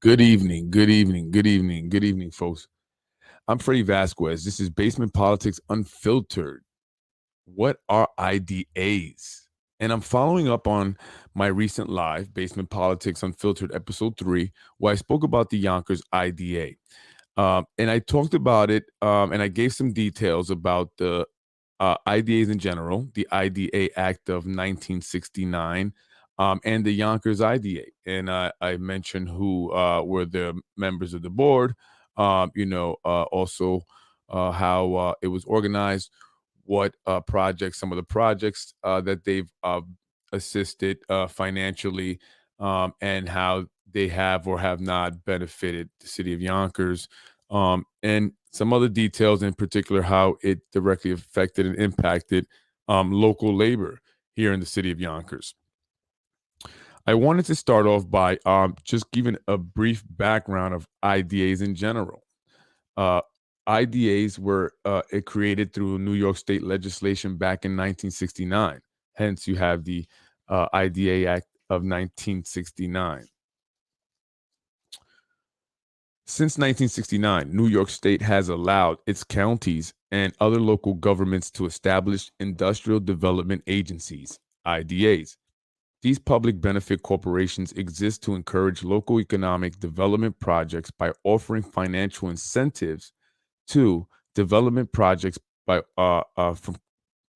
Good evening, good evening, good evening, good evening, folks. I'm Freddy Vazquez. This is Basement Politics Unfiltered. What are IDAs? And I'm following up on my recent live, Basement Politics Unfiltered, episode 3, where I spoke about the Yonkers IDA. And I talked about it and I gave some details about the IDAs in general, the IDA Act of 1969, and the Yonkers IDA. And I mentioned who were the members of the board, also how it was organized, what projects, some of the projects that they've assisted financially, and how they have or have not benefited the city of Yonkers, and some other details, in particular, how it directly affected and impacted local labor here in the city of Yonkers. I wanted to start off by just giving a brief background of IDAs in general. Uh, IDAs were created through New York state legislation back in 1969. Hence, you have the IDA Act of 1969. Since 1969, New York State has allowed its counties and other local governments to establish industrial development agencies, IDAs. These public benefit corporations exist to encourage local economic development projects by offering financial incentives to development projects by by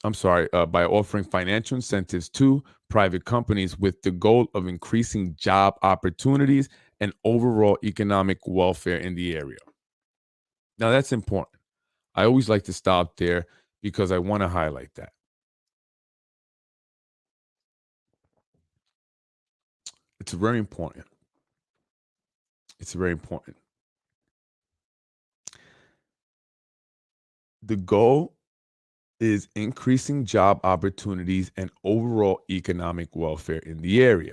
offering financial incentives to private companies with the goal of increasing job opportunities and overall economic welfare in the area. Now, that's important. I always like to stop there because I want to highlight that. It's very important. It's very important. The goal is increasing job opportunities and overall economic welfare in the area.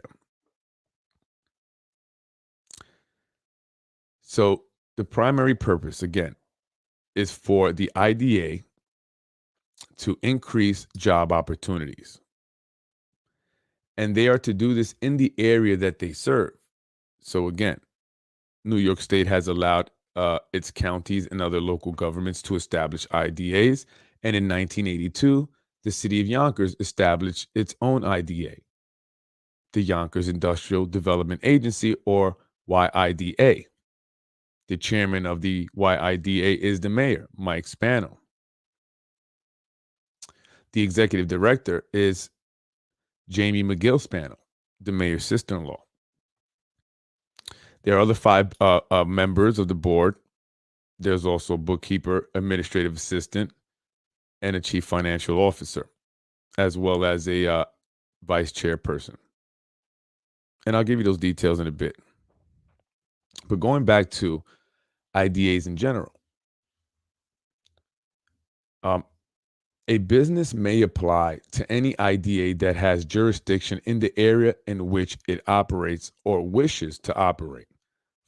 So, the primary purpose, again, is for the IDA to increase job opportunities. And they are to do this in the area that they serve. So, again, New York State has allowed its counties and other local governments to establish IDAs. And in 1982, the city of Yonkers established its own IDA, the Yonkers Industrial Development Agency, or YIDA. The chairman of the YIDA is the mayor, Mike Spano. The executive director is Jamie McGill Spano, the mayor's sister-in-law. There are other five members of the board. There's also a bookkeeper, administrative assistant, and a chief financial officer, as well as a vice chairperson. And I'll give you those details in a bit. But going back to IDAs in general, a business may apply to any IDA that has jurisdiction in the area in which it operates or wishes to operate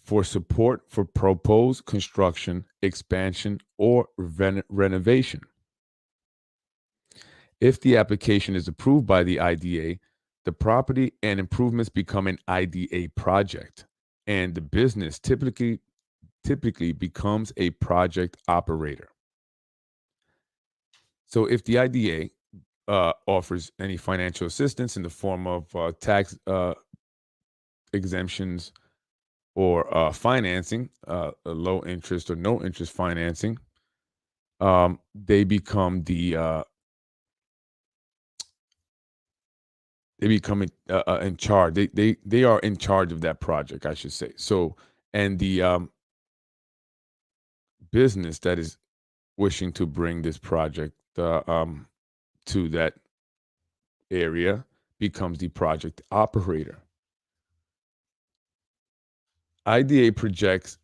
for support for proposed construction, expansion, or renovation. If the application is approved by the IDA, the property and improvements become an IDA project, and the business typically becomes a project operator. So if the IDA offers any financial assistance in the form of tax exemptions or financing, low interest or no interest financing, they become in charge. They are in charge of that project, I should say. So, and the business that is wishing to bring this project to that area becomes the project operator. IDA projects.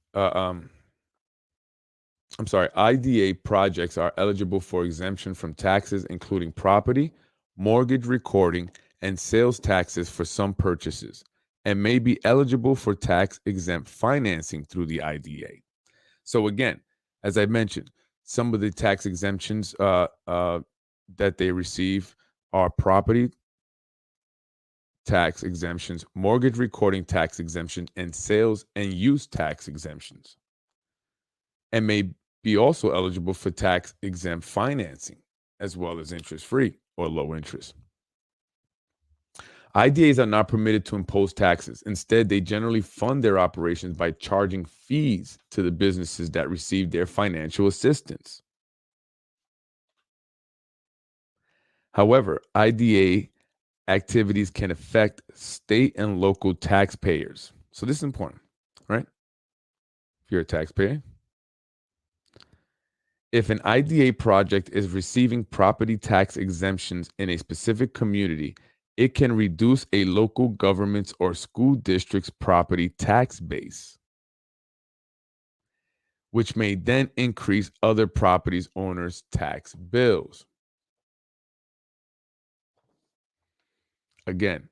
IDA projects are eligible for exemption from taxes, including property, mortgage recording, and sales taxes for some purchases, and may be eligible for tax-exempt financing through the IDA. So again, as I mentioned, some of the tax exemptions that they receive are property tax exemptions, mortgage recording tax exemption, and sales and use tax exemptions, and may be also eligible for tax exempt financing, as well as interest free or low interest. IDAs are not permitted to impose taxes. Instead, they generally fund their operations by charging fees to the businesses that receive their financial assistance. However, IDA activities can affect state and local taxpayers. So this is important, right? If you're a taxpayer, if an IDA project is receiving property tax exemptions in a specific community, it can reduce a local government's or school district's property tax base, which may then increase other property owners' tax bills. Again,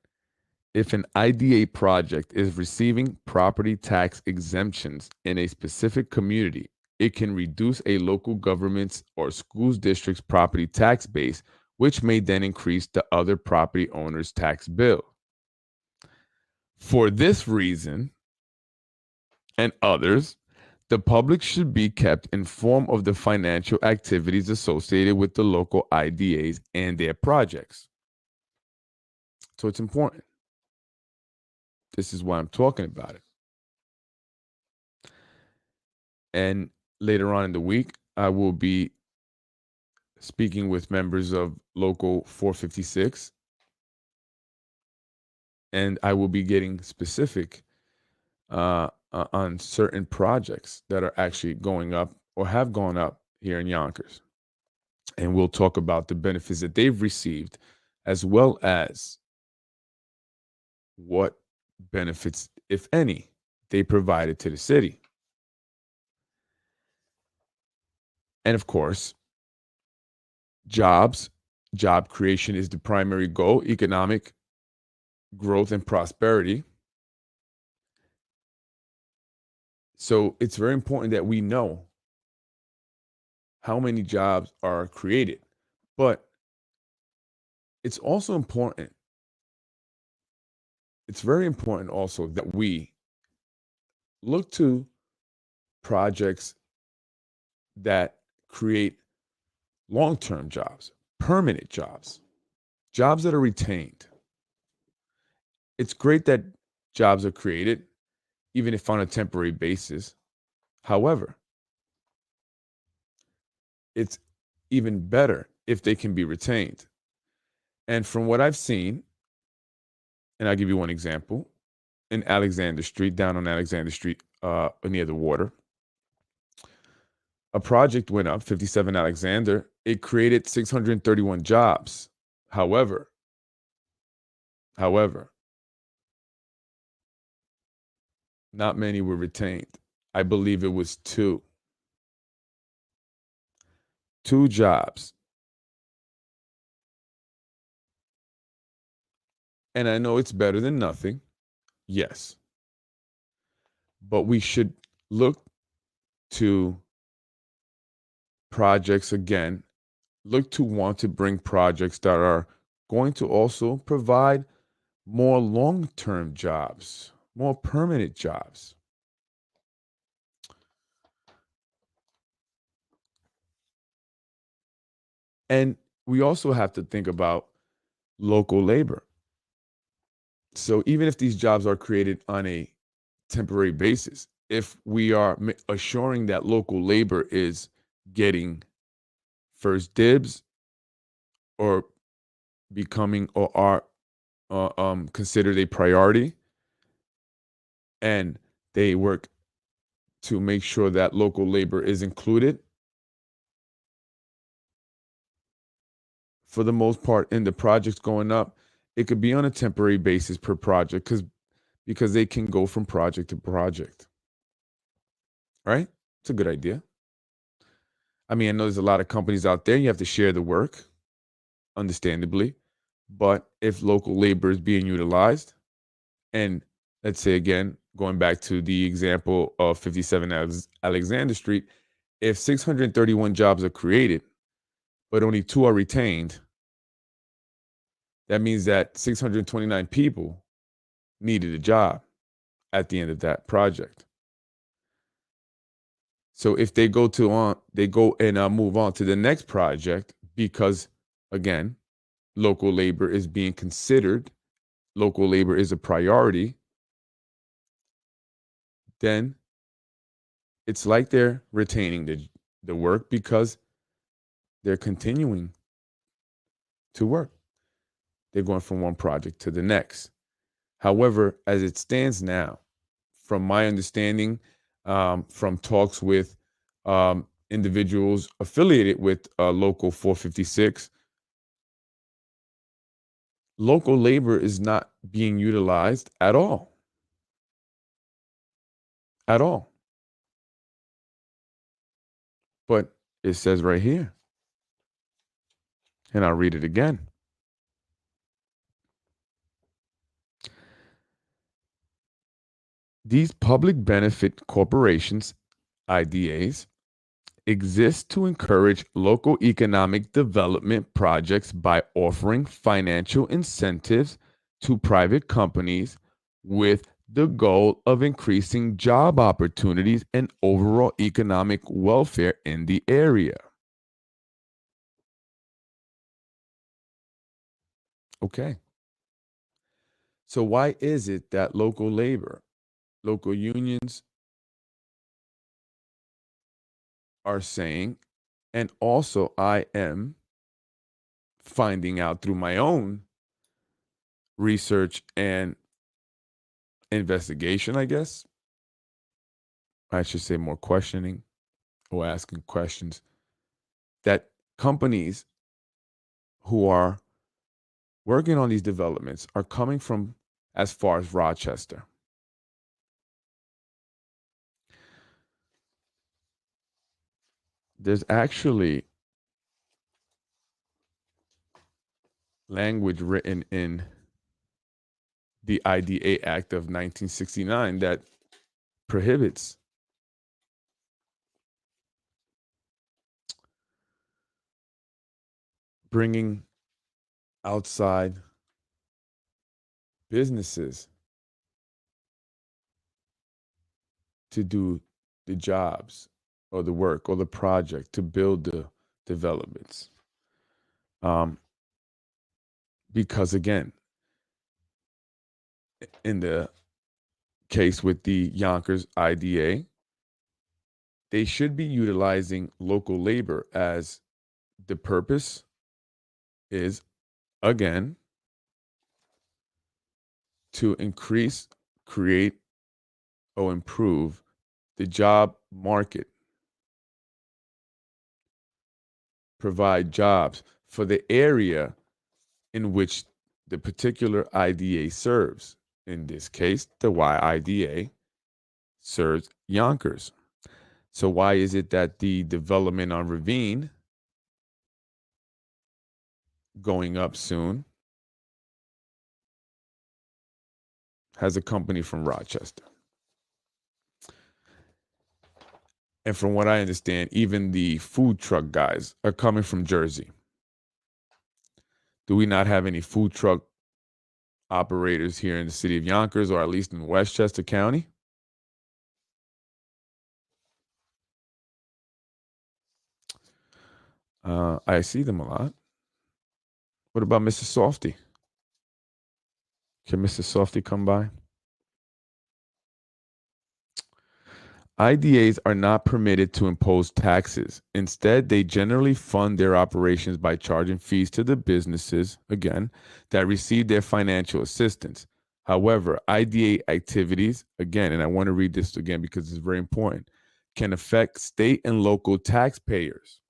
if an IDA project is receiving property tax exemptions in a specific community, it can reduce a local government's or school district's property tax base, which may then increase the other property owner's tax bill. For this reason and others, the public should be kept informed of the financial activities associated with the local IDAs and their projects. So it's important. This is why I'm talking about it. And later on in the week, I will be speaking with members of Local 456, and I will be getting specific on certain projects that are actually going up or have gone up here in Yonkers. And we'll talk about the benefits that they've received, as well as what benefits, if any, they provided to the city. And of course, job creation is the primary goal, economic growth and prosperity. So it's very important that we know how many jobs are created. But it's also important, it's very important also that we look to projects that create long-term jobs, permanent jobs, jobs that are retained. It's great that jobs are created, even if on a temporary basis. However, it's even better if they can be retained. And from what I've seen, and I'll give you one example, in Alexander Street, down on Alexander Street, near the water, a project went up, 57 Alexander. It created 631 jobs. However, not many were retained. I believe it was two jobs. And I know it's better than nothing. Yes. But we should look to projects again, look to want to bring projects that are going to also provide more long-term jobs, more permanent jobs. And we also have to think about local labor. So even if these jobs are created on a temporary basis, if we are assuring that local labor is getting first dibs or becoming or are considered a priority, and they work to make sure that local labor is included, for the most part, in the projects going up, it could be on a temporary basis per project because they can go from project to project. Right? It's a good idea. I mean, I know there's a lot of companies out there. You have to share the work, understandably. But if local labor is being utilized, and let's say again, going back to the example of 57 Alexander Street, if 631 jobs are created, but only 2 are retained, That means that 629 people needed a job at the end of that project. So if they go and move on to the next project because, again, local labor is being considered, local labor is a priority, then it's like they're retaining the work because they're continuing to work. They're going from one project to the next. However, as it stands now, from my understanding, from talks with individuals affiliated with Local 456, local labor is not being utilized at all. At all. But it says right here, and I'll read it again. These public benefit corporations, IDAs, exist to encourage local economic development projects by offering financial incentives to private companies with the goal of increasing job opportunities and overall economic welfare in the area. Okay. So, why is it that local labor, local unions are saying, and also I am finding out through my own research and investigation, I guess? I should say more questioning or asking questions, that companies who are working on these developments are coming from as far as Rochester. There's actually language written in the IDA Act of 1969 that prohibits bringing outside businesses to do the jobs or the work or the project to build the developments. Um, because again, in the case with the Yonkers IDA, they should be utilizing local labor as the purpose is, again, to increase, create, or improve the job market, provide jobs for the area in which the particular IDA serves. In this case, the YIDA serves Yonkers. So why is it that the development on Ravine going up soon has a company from Rochester? And from what I understand, even the food truck guys are coming from Jersey. Do we not have any food truck operators here in the city of Yonkers, or at least in Westchester County? I see them a lot. What about Mrs. Softy? Can Mrs. Softy come by? IDAs are not permitted to impose taxes. Instead, they generally fund their operations by charging fees to the businesses, again, that receive their financial assistance. However, IDA activities, again, and I want to read this again because it's very important, can affect state and local taxpayers.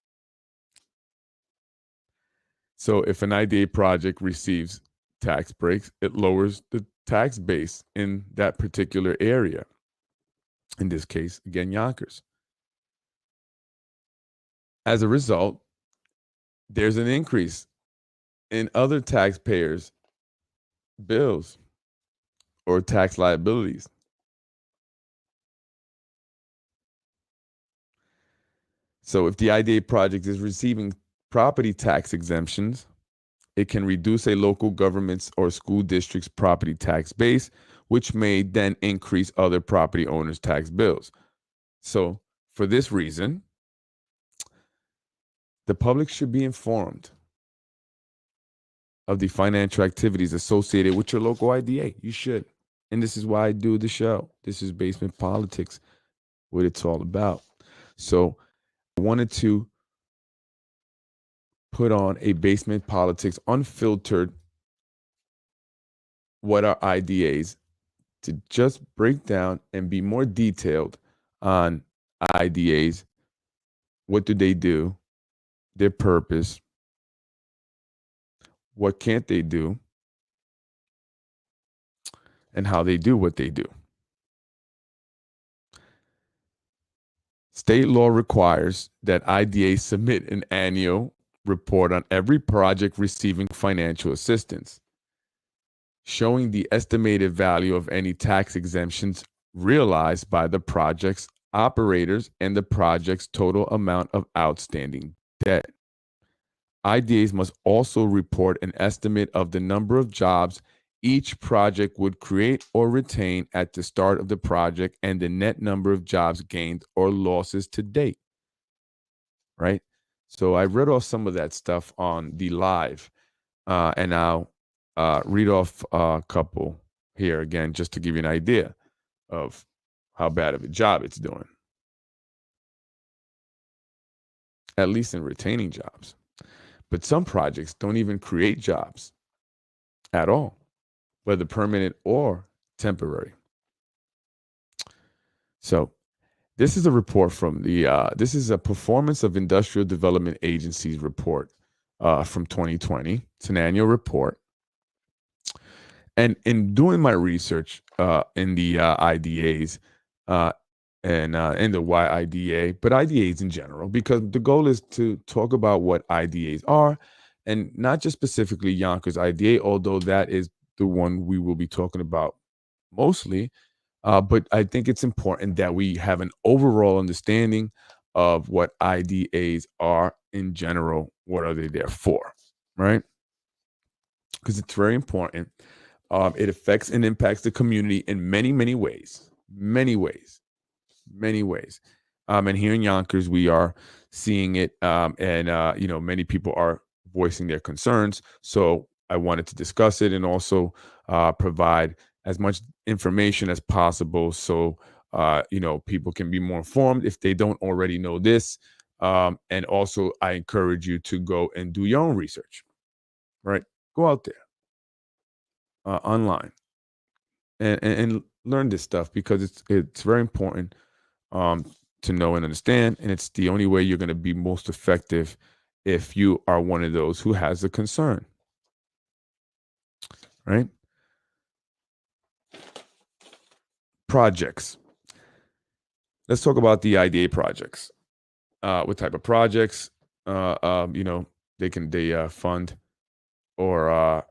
So if an IDA project receives tax breaks, it lowers the tax base in that particular area. In this case, again, Yonkers. As a result, there's an increase in other taxpayers' bills or tax liabilities. So if the IDA project is receiving property tax exemptions, It can reduce a local government's or school district's property tax base, which may then increase other property owners' tax bills. So, for this reason, the public should be informed of the financial activities associated with your local IDA. You should. And this is why I do the show. This is Basement Politics, what it's all about. So I wanted to put on a Basement Politics unfiltered what are IDAs to just break down and be more detailed on IDAs. What do they do? Their purpose. What can't they do? And how they do what they do. State law requires that IDAs submit an annual report on every project receiving financial assistance, showing the estimated value of any tax exemptions realized by the project's operators and the project's total amount of outstanding debt. IDAs must also report an estimate of the number of jobs each project would create or retain at the start of the project and the net number of jobs gained or losses to date. Right? So I read off some of that stuff on the live, and I'll read off a couple here again, just to give you an idea of how bad of a job it's doing, at least in retaining jobs. But some projects don't even create jobs at all, whether permanent or temporary. So this is a report from this is a Performance of Industrial Development Agency's report from 2020. It's an annual report. And in doing my research in the IDAs and in the YIDA, but IDAs in general, because the goal is to talk about what IDAs are, and not just specifically Yonkers IDA, although that is the one we will be talking about mostly. But I think it's important that we have an overall understanding of what IDAs are in general. What are they there for, right? Because it's very important. It affects and impacts the community in many, many ways. Many ways. Many ways. And here in Yonkers, we are seeing it, and many people are voicing their concerns. So I wanted to discuss it and also provide as much information as possible, so people can be more informed if they don't already know this. And also, I encourage you to go and do your own research. Right, go out there online and learn this stuff, because it's very important to know and understand, and it's the only way you're going to be most effective if you are one of those who has a concern. Right? Projects. Let's talk about the IDA projects. What type of projects they fund or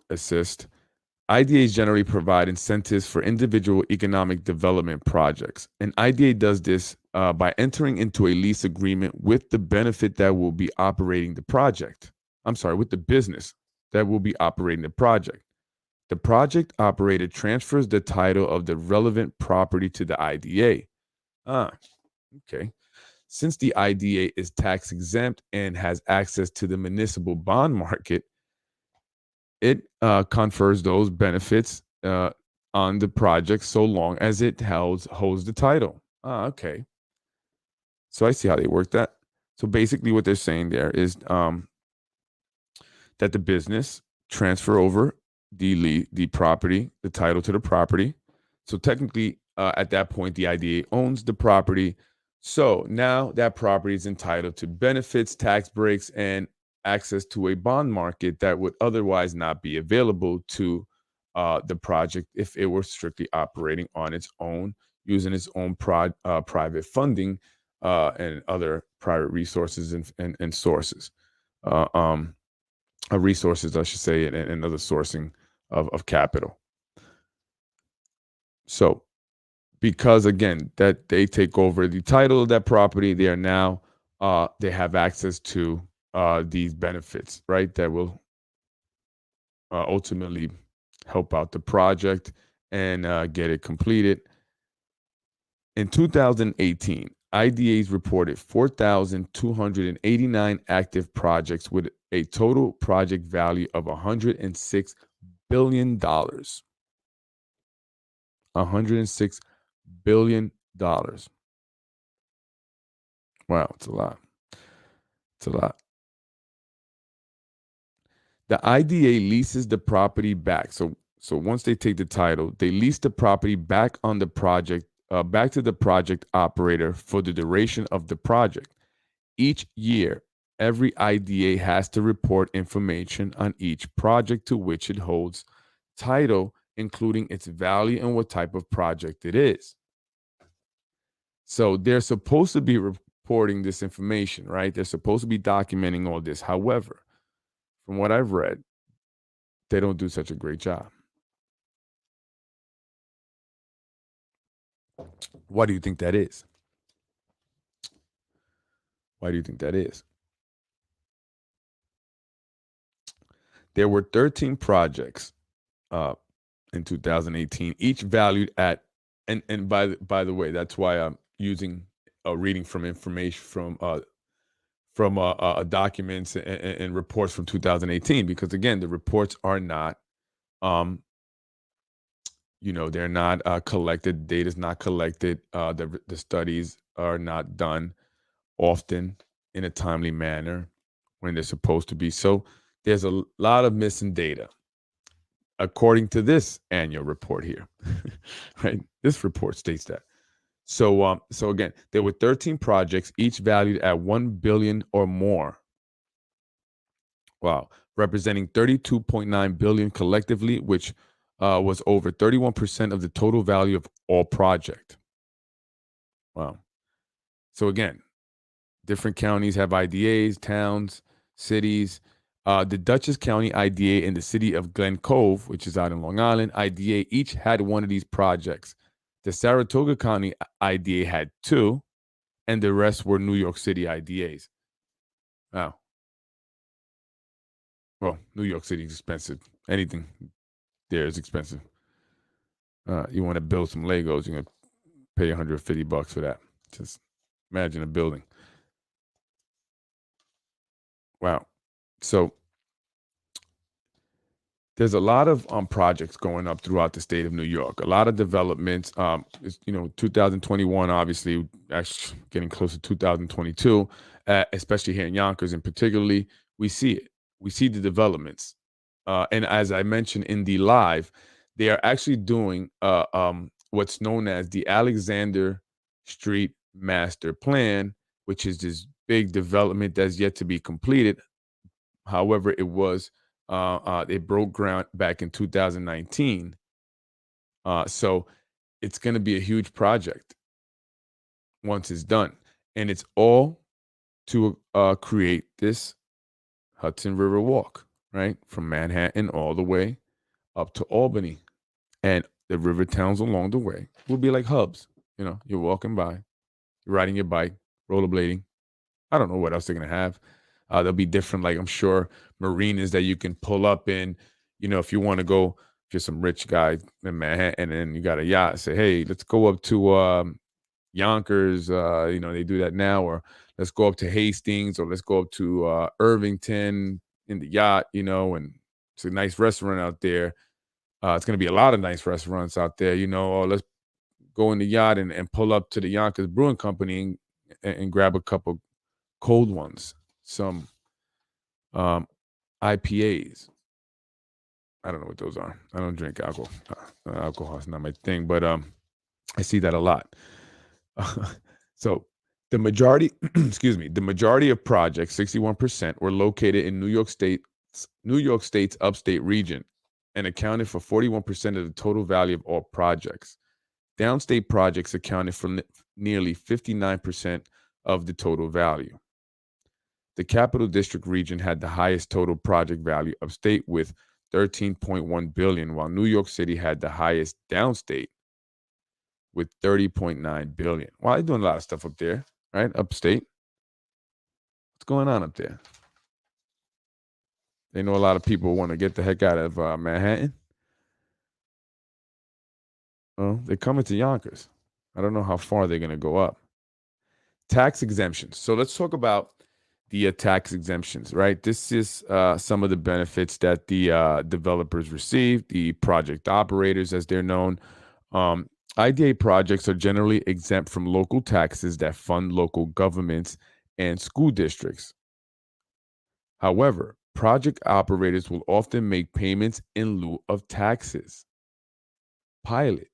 assist. IDAs generally provide incentives for individual economic development projects. And IDA does this by entering into a lease agreement with the benefit that will be operating the project. With the business that will be operating the project. The project operator transfers the title of the relevant property to the IDA. Okay. Since the IDA is tax exempt and has access to the municipal bond market, it confers those benefits on the project so long as it holds the title. Okay. So I see how they work that. So basically what they're saying there is that the business transfer over the property, the title to the property. So technically at that point, the IDA owns the property. So now that property is entitled to benefits, tax breaks, and access to a bond market that would otherwise not be available to the project if it were strictly operating on its own, using its own private funding and other private resources and sources, resources, I should say, and other sourcing of capital. So, because again, that they take over the title of that property, they are now they have access to these benefits, right? That will ultimately help out the project and get it completed. In 2018, IDAs reported 4,289 active projects with a total project value of $106 billion. $106 billion. Wow, it's a lot. It's a lot. The IDA leases the property back. So once they take the title, they lease the property back on the project, back to the project operator for the duration of the project. Each year, every IDA has to report information on each project to which it holds title, including its value and what type of project it is. So they're supposed to be reporting this information, right? They're supposed to be documenting all this. However, from what I've read, they don't do such a great job. Why do you think that is? Why do you think that is? There were 13 projects in 2018, each valued at, and by the way, that's why I'm using reading from information from documents and reports from 2018, because again, the reports are not, they're not collected. Data's not collected. The studies are not done often in a timely manner when they're supposed to be. So there's a lot of missing data, according to this annual report here. Right? This report states that. So again, there were 13 projects, each valued at $1 billion or more. Wow, representing $32.9 billion collectively, which was over 31% of the total value of all project. Wow. So again, different counties have IDAs, towns, cities. The Dutchess County IDA and the city of Glen Cove, which is out in Long Island, IDA each had one of these projects. The Saratoga County IDA had two, and the rest were New York City IDAs. Wow. Well, New York City is expensive. Anything there is expensive. You want to build some Legos, you're going to pay $150 for that. Just imagine a building. Wow. So there's a lot of projects going up throughout the state of New York. A lot of developments. 2021, obviously, actually getting close to 2022, especially here in Yonkers, and particularly, we see it. We see the developments. And as I mentioned in the live, they are actually doing what's known as the Alexander Street Master Plan, which is this big development that's yet to be completed. However, it broke ground back in 2019. So it's going to be a huge project once it's done. And it's all to create this Hudson River Walk, right? From Manhattan all the way up to Albany. And the river towns along the way will be like hubs. You're walking by, you're riding your bike, rollerblading. I don't know what else they're going to have. There'll be different, like I'm sure, marinas that you can pull up in. If you want to go, if you're some rich guy in Manhattan and you got a yacht, say, hey, let's go up to Yonkers. They do that now. Or let's go up to Hastings, or let's go up to Irvington in the yacht, and it's a nice restaurant out there. It's going to be a lot of nice restaurants out there, or let's go in the yacht and pull up to the Yonkers Brewing Company and grab a couple cold ones, some IPAs. I don't know what those are. I don't drink alcohol. Alcohol is not my thing, but I see that a lot. So the majority, the majority of projects, 61%, were located in New York State's upstate region, and accounted for 41% of the total value of all projects. Downstate projects accounted for nearly 59% of the total value. The Capital District region had the highest total project value upstate with $13.1 billion, while New York City had the highest downstate with $30.9 billion. Well, they're doing a lot of stuff up there, right? Upstate. What's going on up there? They know a lot of people want to get the heck out of Manhattan. Well, they're coming to Yonkers. I don't know how far they're going to go up. Tax exemptions. So let's talk about the tax exemptions, right? This is some of the benefits that the developers receive, the project operators, as they're known. IDA projects are generally exempt from local taxes that fund local governments and school districts. However, project operators will often make payments in lieu of taxes. Pilot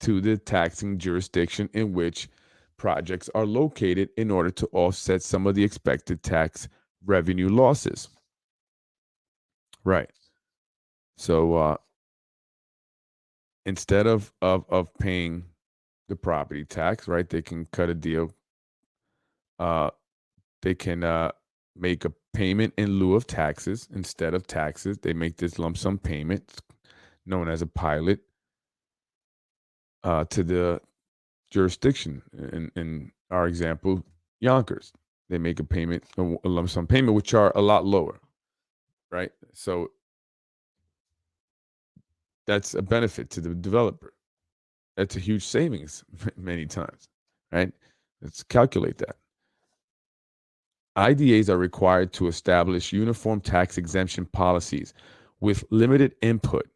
to the taxing jurisdiction in which projects are located in order to offset some of the expected tax revenue losses. Right. So instead of paying the property tax, right, they can cut a deal. They can make a payment in lieu of taxes. Instead of taxes, they make this lump sum payment known as a pilot to the jurisdiction. In our example, Yonkers, they make a payment, a lump sum payment, which are a lot lower, right? So that's a benefit to the developer. That's a huge savings many times, right? Let's calculate that. IDAs are required to establish uniform tax exemption policies with limited input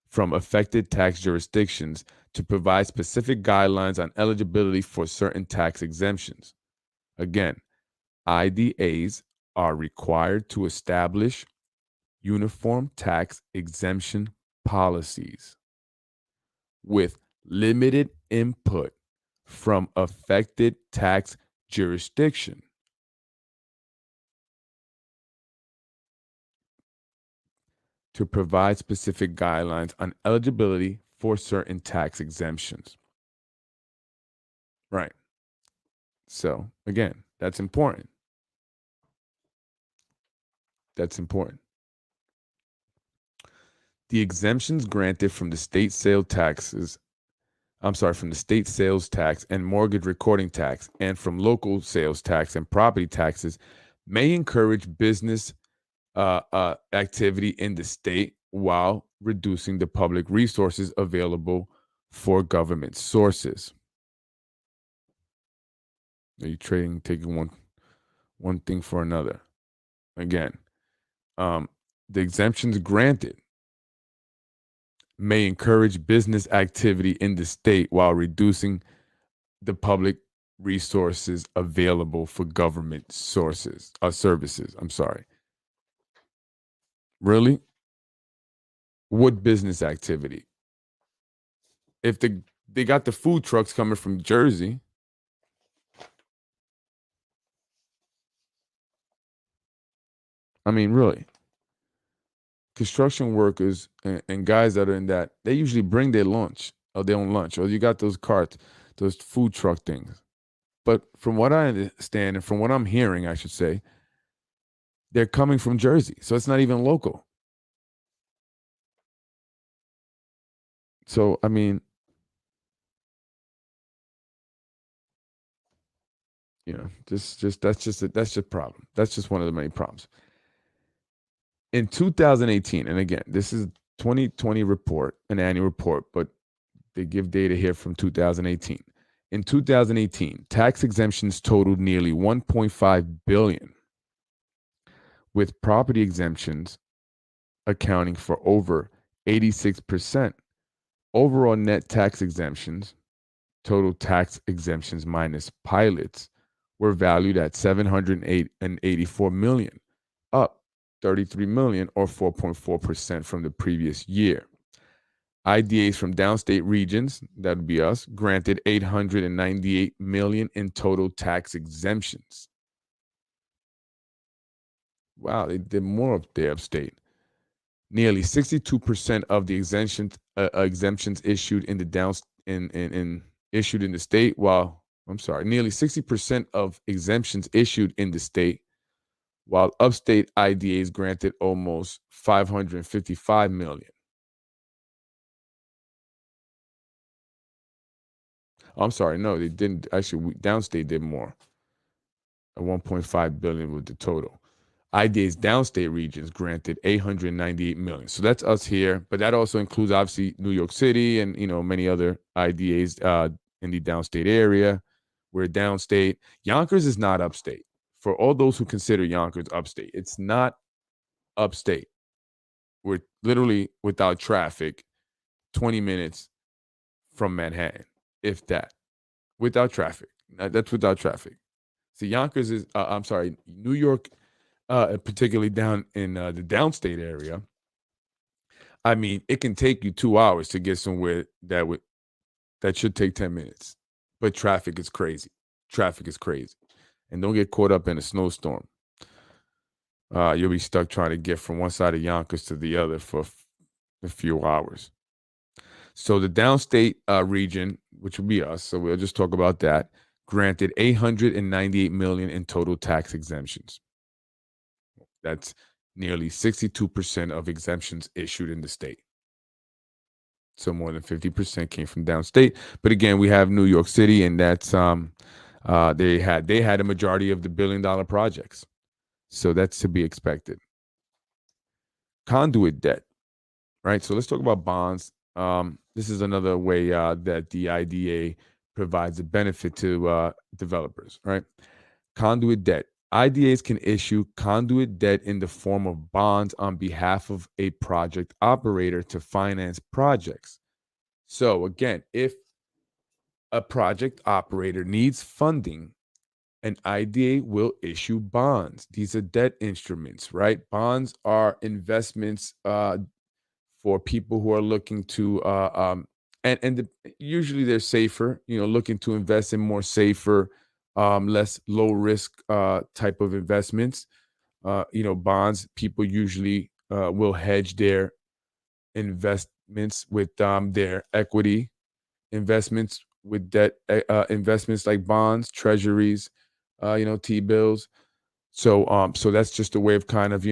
from affected tax jurisdictions to provide specific guidelines on eligibility for certain tax exemptions. Again, IDAs are required to establish uniform tax exemption policies with limited input from affected tax jurisdiction to provide specific guidelines on eligibility for certain tax exemptions. Right. So, again, that's important. That's important. The exemptions granted from the state sales taxes, from the state sales tax and mortgage recording tax, and from local sales tax and property taxes may encourage business activity in the state while reducing the public resources available for government sources. Are you taking one thing for another? Again, the exemptions granted may encourage business activity in the state while reducing the public resources available for government services. I'm sorry. Really? What business activity? If they got the food trucks coming from Jersey, I mean, really, construction workers and guys that are in that, they usually bring their lunch or their own lunch, or you got those carts, those food truck things. But from what I understand and from what I'm hearing, I should say, they're coming from Jersey. So it's not even local. So, I mean, that's just a problem. That's just one of the many problems. In 2018, and again, this is 2020 report, an annual report, but they give data here from 2018. In 2018, tax exemptions totaled nearly 1.5 billion, with property exemptions accounting for over 86%. Overall net tax exemptions, total tax exemptions minus pilots, were valued at 784 million, up 33 million or 4.4% from the previous year. IDAs from downstate regions, that would be us, granted 898 million in total tax exemptions. Wow, they did more up there upstate. Nearly 62% of the exemptions issued in the issued in the state, nearly 60% of exemptions issued in the state, while upstate IDAs granted almost 555 million. I'm sorry, no, they didn't. Actually, downstate did more. At 1.5 billion with the total. IDA's downstate regions granted 898 million. So that's us here, but that also includes obviously New York City and many other IDAs in the downstate area. We're downstate. Yonkers is not upstate. For all those who consider Yonkers upstate, it's not upstate. We're literally without traffic, 20 minutes from Manhattan, if that. Without traffic. That's without traffic. See, Yonkers is, I'm sorry, New York, particularly down in the downstate area. I mean, it can take you 2 hours to get somewhere that should take 10 minutes. But traffic is crazy. Traffic is crazy. And don't get caught up in a snowstorm. You'll be stuck trying to get from one side of Yonkers to the other for a few hours. So the downstate region, which will be us, so we'll just talk about that, granted 898 million in total tax exemptions. That's nearly 62% of exemptions issued in the state. So more than 50% came from downstate. But again, we have New York City, and that's they had a majority of the $1 billion projects. So that's to be expected. Conduit debt, right? So let's talk about bonds. This is another way that the IDA provides a benefit to developers, right? Conduit debt. IDAs can issue conduit debt in the form of bonds on behalf of a project operator to finance projects. So again, if a project operator needs funding, an IDA will issue bonds. These are debt instruments, right? Bonds are investments for people who are looking to usually they're safer, looking to invest in more safer, less low risk type of investments. Bonds, people usually will hedge their investments with their equity investments with debt investments like bonds, treasuries, T-bills. So that's just a way of kind of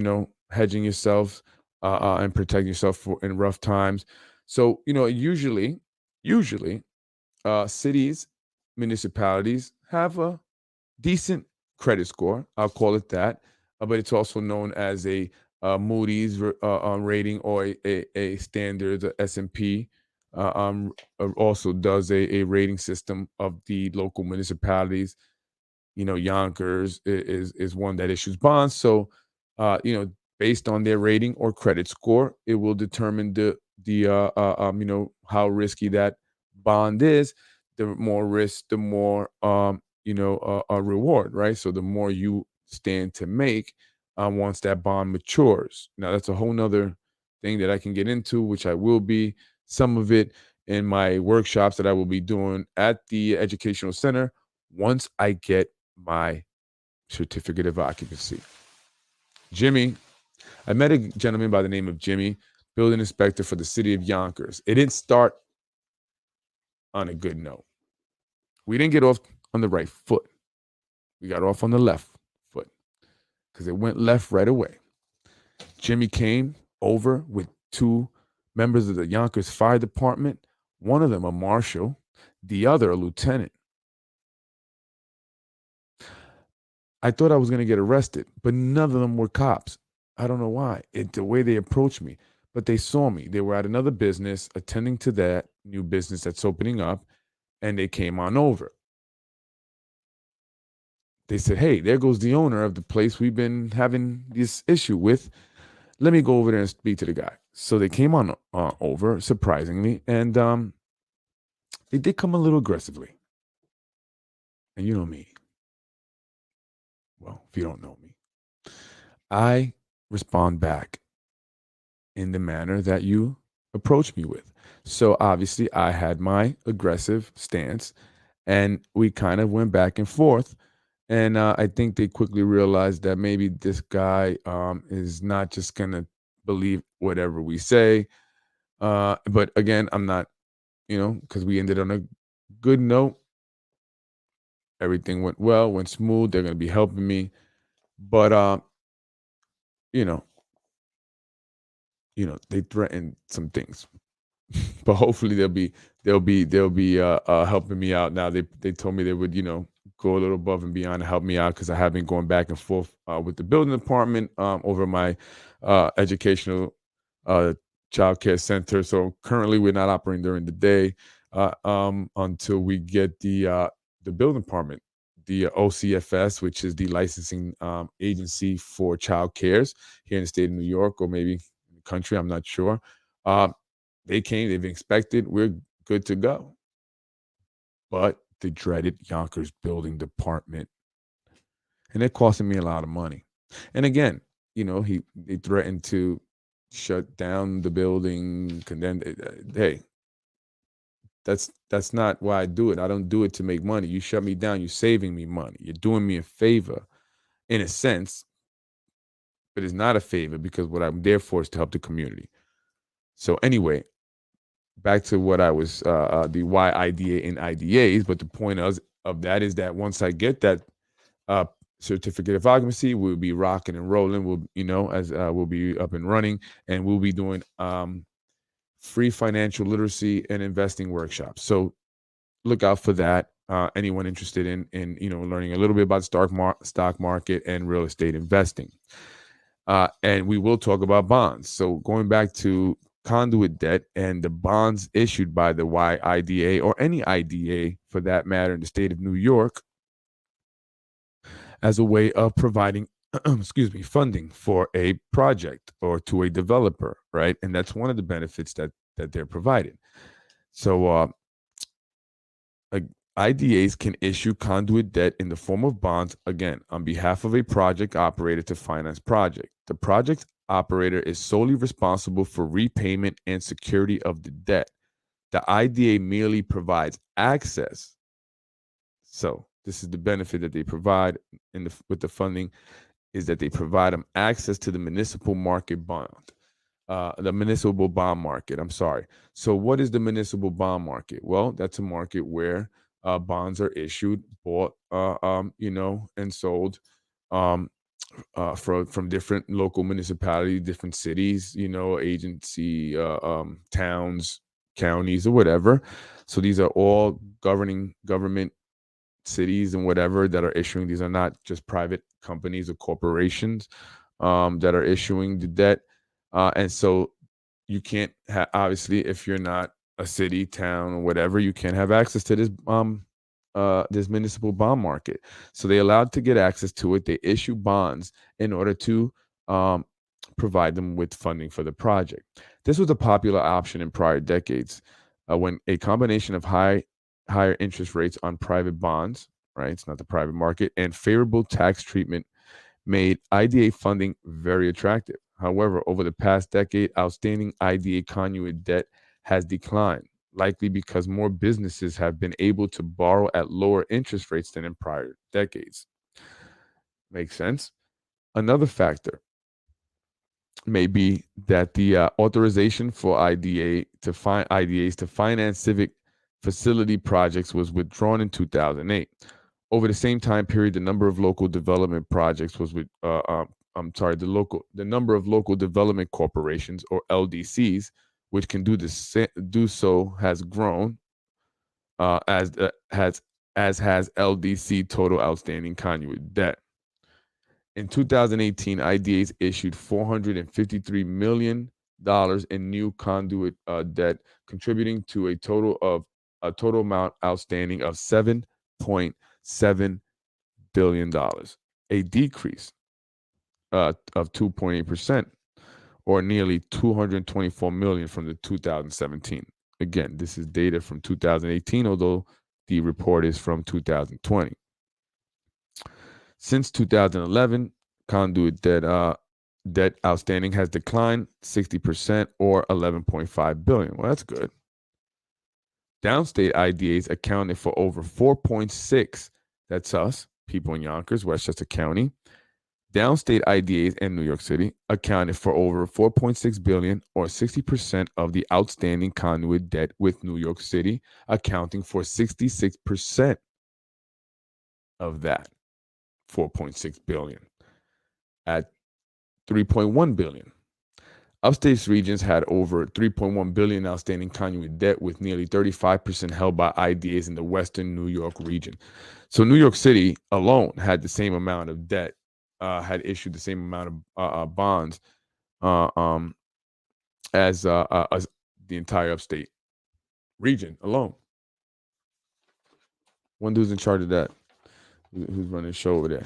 hedging yourself and protecting yourself in rough times. So usually cities, municipalities have a decent credit score. I'll call it that, but it's also known as a Moody's rating or a standard S&P. Also does a rating system of the local municipalities. Yonkers is one that issues bonds. So, based on their rating or credit score, it will determine how risky that bond is. The more risk, the more a reward, right? So the more you stand to make once that bond matures. Now that's a whole nother thing that I can get into, which I will be some of it in my workshops that I will be doing at the educational center once I get my certificate of occupancy. Jimmy, I met a gentleman by the name of Jimmy, building inspector for the city of Yonkers. It didn't start on a good note. We didn't get off on the right foot. We got off on the left foot because it went left right away. Jimmy came over with two members of the Yonkers Fire Department, one of them a marshal, the other a lieutenant. I thought I was going to get arrested, but none of them were cops. I don't know why. The way they approached me, but they saw me. They were at another business, attending to that new business that's opening up, and they came on over. They said, "Hey, there goes the owner of the place we've been having this issue with. Let me go over there and speak to the guy." So they came on over, surprisingly, and they did come a little aggressively. And you know me. Well, if you don't know me, I respond back in the manner that you approach me with. So obviously, I had my aggressive stance, and we kind of went back and forth. And I think they quickly realized that maybe this guy is not just gonna believe whatever we say. But again, I'm not, because we ended on a good note. Everything went well, went smooth. They're gonna be helping me, but you know, they threatened some things. But hopefully they'll be helping me out now. They told me they would go a little above and beyond to help me out because I have been going back and forth with the building department over my educational uh, child care center. So currently, we're not operating during the day until we get the building department, the OCFS, which is the licensing agency for child cares here in the state of New York, or maybe in the country. I'm not sure. Uh, they came, they've inspected, we're good to go. But the dreaded Yonkers building department, and it costing me a lot of money. And again, they threatened to shut down the building, condemn it. Hey, that's not why I do it. I don't do it to make money. You shut me down, you're saving me money. You're doing me a favor in a sense, but it's not a favor because what I'm there for is to help the community. So anyway, back to what I was the why IDA and IDAs, but the point of that is that once I get that uh, certificate of occupancy, we'll be rocking and rolling. We'll be up and running, and we'll be doing free financial literacy and investing workshops. So look out for that. Anyone interested in learning a little bit about stock market and real estate investing, and we will talk about bonds. So going back to conduit debt and the bonds issued by the YIDA or any IDA for that matter in the state of New York as a way of providing funding for a project or to a developer, right? And that's one of the benefits that they're provided. So IDAs can issue conduit debt in the form of bonds, again, on behalf of a project operator to finance project. The project operator is solely responsible for repayment and security of the debt. The IDA merely provides access. So this is the benefit that they provide with the funding, is that they provide them access to the municipal bond market. I'm sorry. So what is the municipal bond market? Well, that's a market where bonds are issued, bought, and sold from different local municipalities, different cities, agency, towns, counties, or whatever. So these are all government cities and whatever that are issuing. These are not just private companies or corporations that are issuing the debt. And so you can't obviously, if you're not a city, town, or whatever, you can't have access to this municipal bond market. So they allowed to get access to it. They issue bonds in order to provide them with funding for the project. This was a popular option in prior decades when a combination of higher interest rates on private bonds, right? It's not the private market, and favorable tax treatment made IDA funding very attractive. However, over the past decade, outstanding IDA conduit debt has declined, likely because more businesses have been able to borrow at lower interest rates than in prior decades. Makes sense? Another factor may be that the authorization for IDAs to finance civic facility projects was withdrawn in 2008. Over the same time period, the number of local development projects was the number of local development corporations or LDCs, which can do so, has grown as has LDC total outstanding conduit debt. In 2018, IDAs issued $453 million in new conduit debt, contributing to a total amount outstanding of $7.7 billion, a decrease of 2.8%, or nearly $224 million from the 2017. Again, this is data from 2018, although the report is from 2020. Since 2011, conduit debt outstanding has declined 60%, or $11.5 billion. Well, that's good. Downstate IDAs accounted for over 4.6. That's us, people in Yonkers, Westchester County. Downstate IDAs in New York City accounted for over 4.6 billion, or 60% of the outstanding conduit debt, with New York City accounting for 66% of that 4.6 billion at 3.1 billion. Upstate's regions had over 3.1 billion outstanding conduit debt, with nearly 35% held by IDAs in the Western New York region. So New York City alone had the same amount of debt, had issued the same amount of bonds uh, um, as the entire upstate region alone. One dude's in charge of that. Who's running the show over there?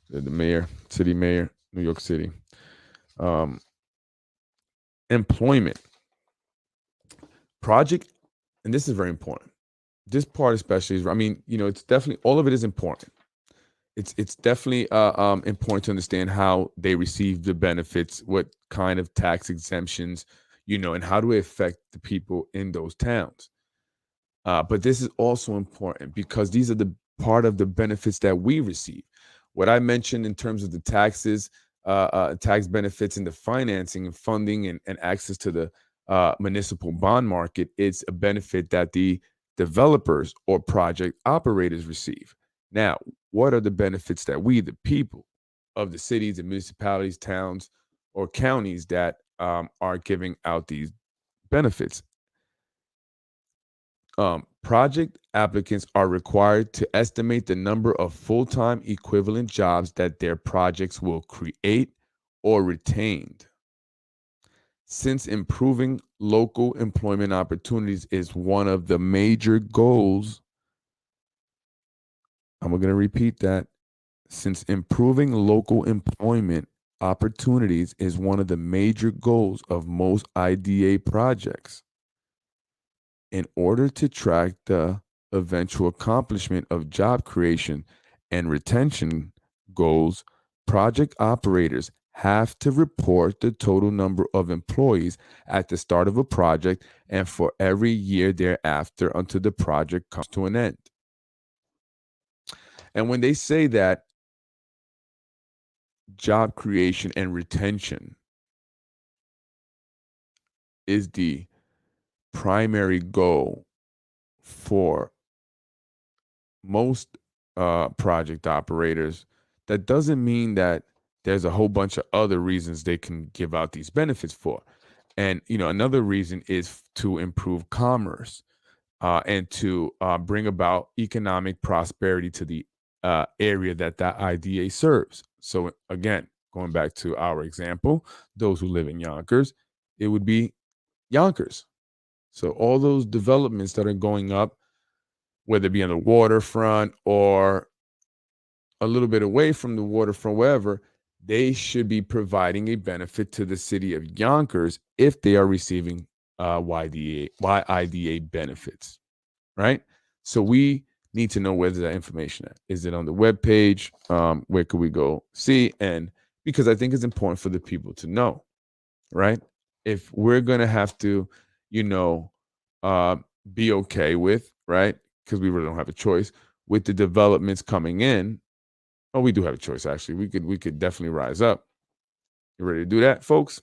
The mayor, city mayor, New York City. Um, Employment project, and this is very important. This part especially is, I mean, it's definitely, all of it is important. It's definitely important to understand how they receive the benefits, what kind of tax exemptions, and how do it affect the people in those towns. But this is also important because these are the part of the benefits that we receive. What I mentioned in terms of the taxes, tax benefits, and the financing and funding and access to the municipal bond market, it's a benefit that the developers or project operators receive. Now, what are the benefits that we, the people of the cities and municipalities, towns, or counties that are giving out these benefits? Project applicants are required to estimate the number of full-time equivalent jobs that their projects will create or retain. Since improving local employment opportunities is one of the major goals, I'm going to repeat that. Since improving local employment opportunities is one of the major goals of most IDA projects, in order to track the eventual accomplishment of job creation and retention goals, project operators have to report the total number of employees at the start of a project and for every year thereafter until the project comes to an end. And when they say that job creation and retention is the primary goal for most project operators, that doesn't mean that there's a whole bunch of other reasons they can give out these benefits for. And another reason is to improve commerce and to bring about economic prosperity to the area that IDA serves. So again, going back to our example, those who live in Yonkers, it would be Yonkers. So all those developments that are going up, whether it be on the waterfront or a little bit away from the waterfront, wherever, they should be providing a benefit to the city of Yonkers if they are receiving YIDA benefits, right? So we need to know where's that information at. Is it on the webpage? Where could we go see? And because I think it's important for the people to know, right? If we're going to have to, you know, uh, be okay with, right? Because we really don't have a choice with the developments coming in. Oh, we do have a choice, actually. We could definitely rise up. You ready to do that, folks?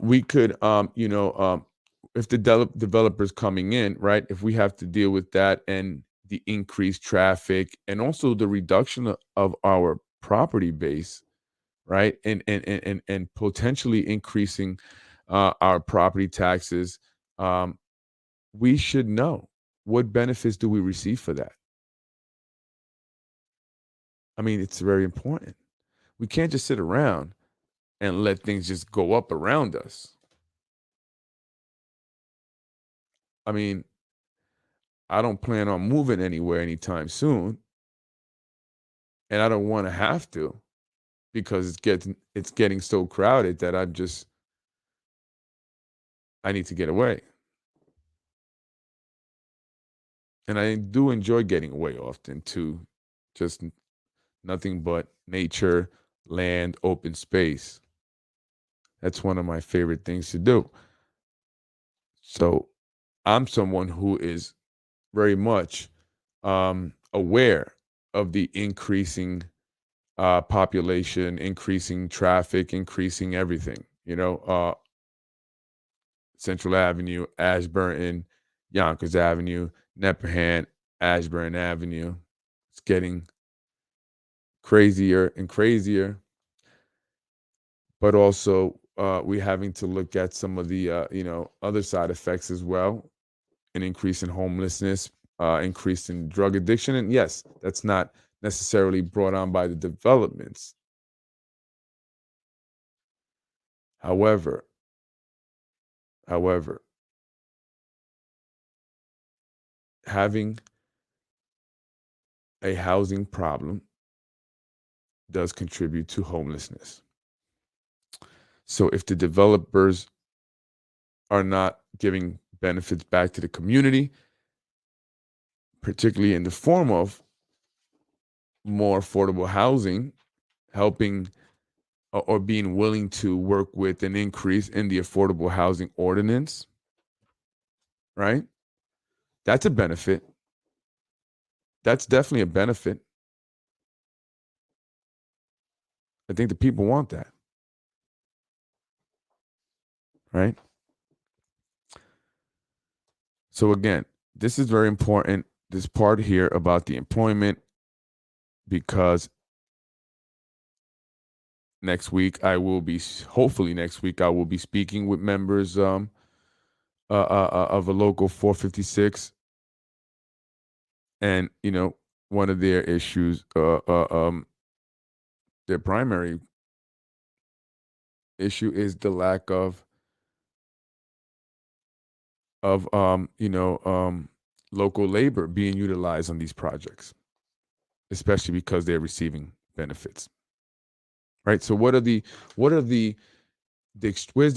We could, if the developers coming in, right? If we have to deal with that and the increased traffic and also the reduction of our property base, right? And potentially increasing our property taxes, we should know what benefits do we receive for that. I mean, it's very important. We can't just sit around and let things just go up around us. I mean, I don't plan on moving anywhere anytime soon, and I don't want to have to because it's getting so crowded that I need to get away. And I do enjoy getting away often too. Just nothing but nature, land, open space. That's one of my favorite things to do. So I'm someone who is very much aware of the increasing population, increasing traffic, increasing everything. Central Avenue, Ashburton, Yonkers Avenue, Nepperhan, Ashburn Avenue. It's getting crazier and crazier. But also, we having to look at some of the other side effects as well, an increase in homelessness, increase in drug addiction. And yes, that's not necessarily brought on by the developments. However, however, having a housing problem does contribute to homelessness. So if the developers are not giving benefits back to the community, particularly in the form of more affordable housing, helping or being willing to work with an increase in the affordable housing ordinance, right? That's a benefit. That's definitely a benefit. I think the people want that, right? So again, this is very important, this part here about the employment, because next week hopefully next week I will be speaking with members of a local 456, and one of their issues, their primary issue is the lack of local labor being utilized on these projects, especially because they're receiving benefits, right? So where's the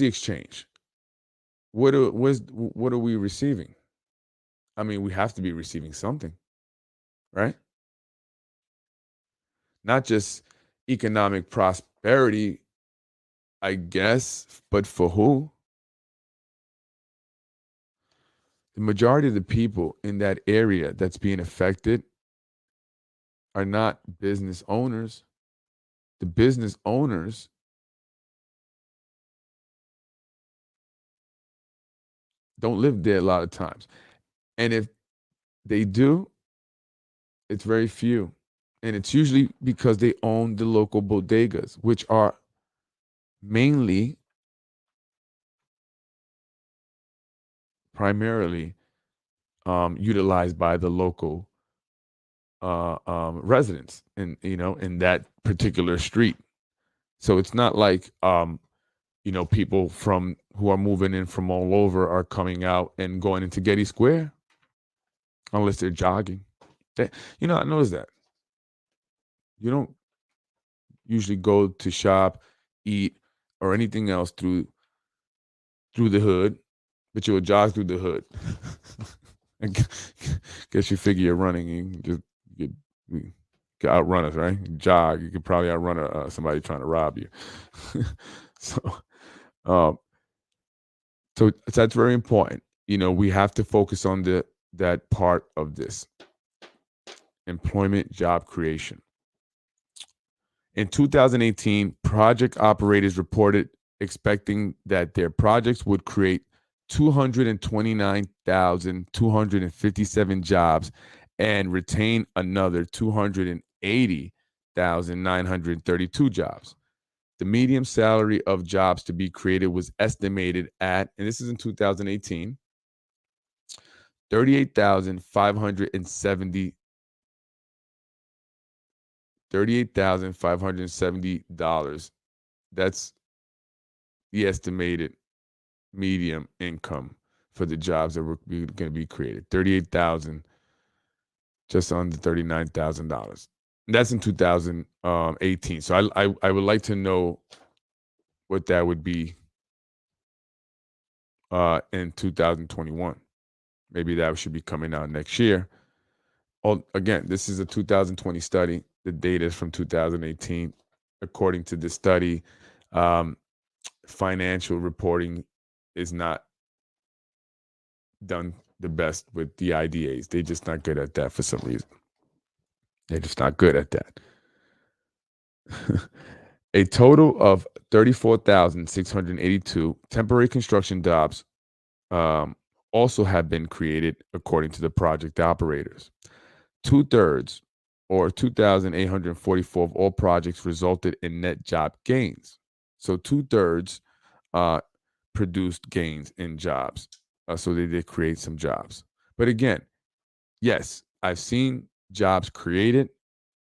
exchange? What are we receiving? I mean, we have to be receiving something, right? Not just economic prosperity, I guess, but for who? The majority of the people in that area that's being affected are not business owners. The business owners don't live there a lot of times. And if they do, it's very few. And it's usually because they own the local bodegas, which are mainly, primarily utilized by the local residents in that particular street. So it's not like people from who are moving in from all over are coming out and going into Getty Square unless they're jogging. I noticed that you don't usually go to shop, eat, or anything else through the hood, but you'll jog through the hood. I guess you figure you're running, you can outrun us, right? You jog, you could probably outrun somebody trying to rob you. so, um, so that's very important. We have to focus on that part of this employment, job creation. In 2018, project operators reported expecting that their projects would create 229,257 jobs and retain another 280,932 jobs. The median salary of jobs to be created was estimated at, and this is in 2018, $38,570 $38,570. That's the estimated median income for the jobs that were going to be created. 38,000, just under $39,000. That's in 2018. So I would like to know what that would be in 2021. Maybe that should be coming out next year. Again, this is a 2020 study. The data is from 2018. According to this study, financial reporting is not done the best with the IDAs. They're just not good at that for some reason. They're just not good at that. A total of 34,682 temporary construction jobs also have been created, according to the project operators. 2/3, or 2,844 of all projects resulted in net job gains. So 2/3 uh, produced gains in jobs. So they did create some jobs. But again, yes, I've seen jobs created,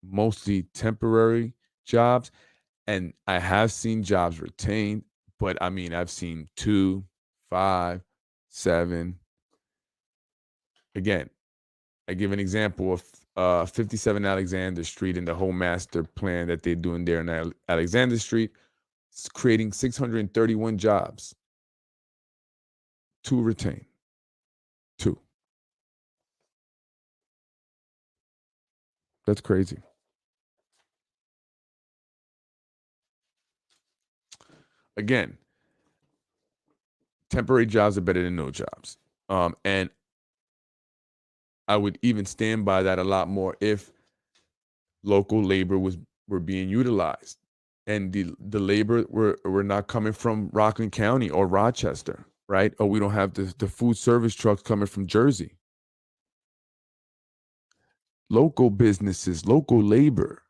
mostly temporary jobs, and I have seen jobs retained. But I mean, I've seen 2, 5, 7. Again, I give an example of 57 Alexander Street and the whole master plan that they're doing there in Alexander Street. It's creating 631 jobs, 2 retain, 2. That's crazy. Again, temporary jobs are better than no jobs. And I would even stand by that a lot more if local labor were being utilized and the labor were not coming from Rockland County or Rochester, right? Or we don't have the food service trucks coming from Jersey. Local businesses, local labor.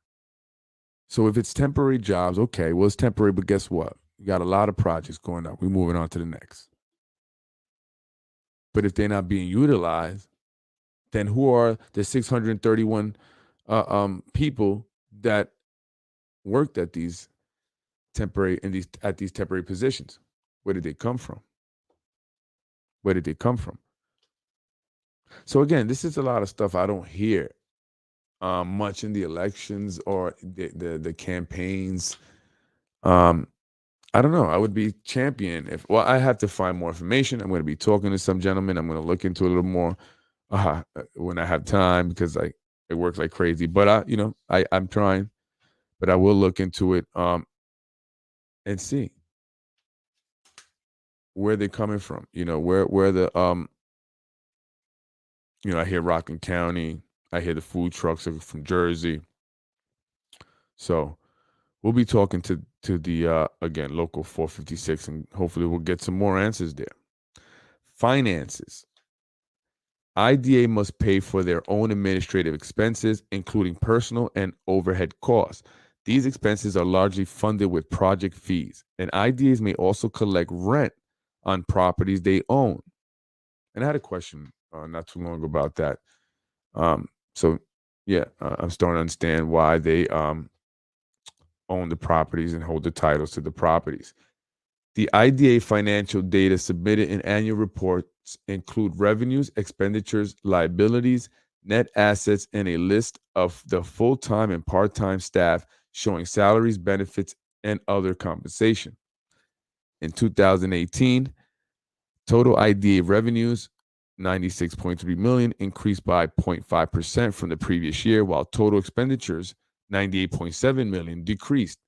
So if it's temporary jobs, okay, well, it's temporary, but guess what? You got a lot of projects going up. We're moving on to the next. But if they're not being utilized, then who are the 631 people that worked at these temporary positions? Where did they come from? Where did they come from? So again, this is a lot of stuff I don't hear much in the elections or the campaigns. I don't know. I would be champion if. Well, I have to find more information. I'm going to be talking to some gentlemen. I'm going to look into a little more when I have time because it works like crazy. But I'm trying. But I will look into it and see where they're coming from. Where the I hear Rockland County. I hear the food trucks are from Jersey. So we'll be talking to the again local 456, and hopefully we'll get some more answers there. Finances. IDA must pay for their own administrative expenses, including personal and overhead costs. These expenses are largely funded with project fees, and IDAs may also collect rent on properties they own. And I had a question not too long ago about that. So, yeah, I'm starting to understand why they own the properties and hold the titles to the properties. The IDA financial data submitted in annual reports include revenues, expenditures, liabilities, net assets, and a list of the full-time and part-time staff showing salaries, benefits, and other compensation. In 2018, total IDA revenues, $96.3 million, increased by 0.5% from the previous year, while total expenditures, $98.7 million, decreased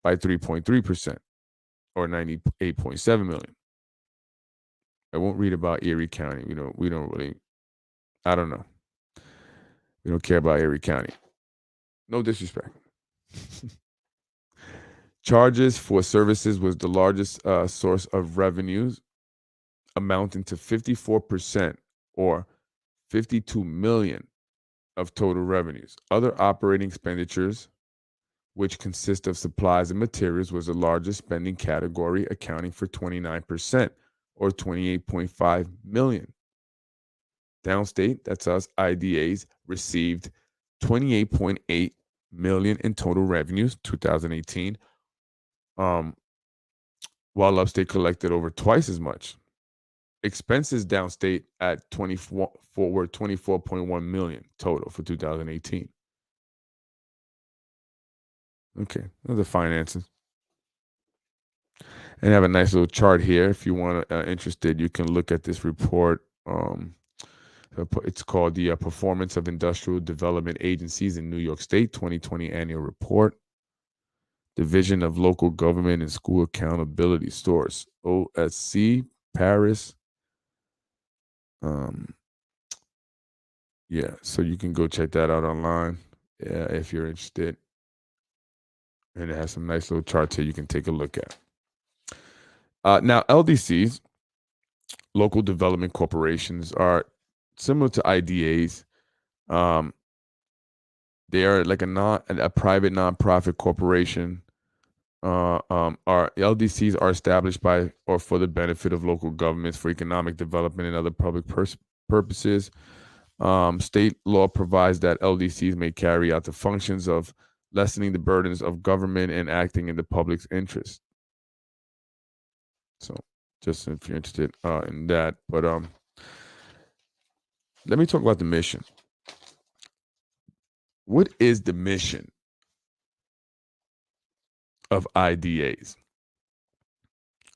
by 3.3%. Or 98.7 million. I won't read about Erie County. We don't really, I don't know. We don't care about Erie County. No disrespect. Charges for services was the largest source of revenues, amounting to 54% or 52 million of total revenues. Other operating expenditures, which consist of supplies and materials, was the largest spending category, accounting for 29% or 28.5 million. Downstate, that's us, IDAs, received 28.8 million in total revenues 2018, while upstate collected over twice as much. Expenses downstate at 24.1 million total for 2018. Okay, those are finances. And I have a nice little chart here. If you want interested, you can look at this report. It's called the Performance of Industrial Development Agencies in New York State 2020 Annual Report. Division of Local Government and School Accountability Source, OSC, Paris. Yeah, so you can go check that out online if you're interested. And it has some nice little charts here you can take a look at. Now, LDCs, local development corporations, are similar to IDAs. They are like a private nonprofit corporation Our LDCs are established by or for the benefit of local governments for economic development and other public purposes. State law provides that LDCs may carry out the functions of lessening the burdens of government and acting in the public's interest. So, just if you're interested in that, but let me talk about the mission. What is the mission of IDAs?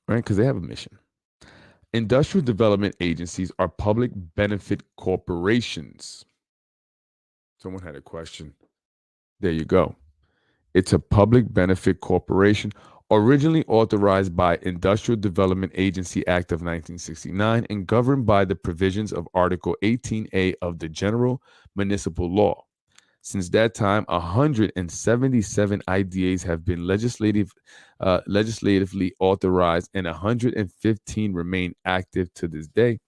Right, because they have a mission. Industrial development agencies are public benefit corporations. Someone had a question. There you go. It's a public benefit corporation originally authorized by Industrial Development Agency Act of 1969 and governed by the provisions of Article 18A of the General Municipal Law. Since that time, 177 IDAs have been legislatively authorized, and 115 remain active to this day.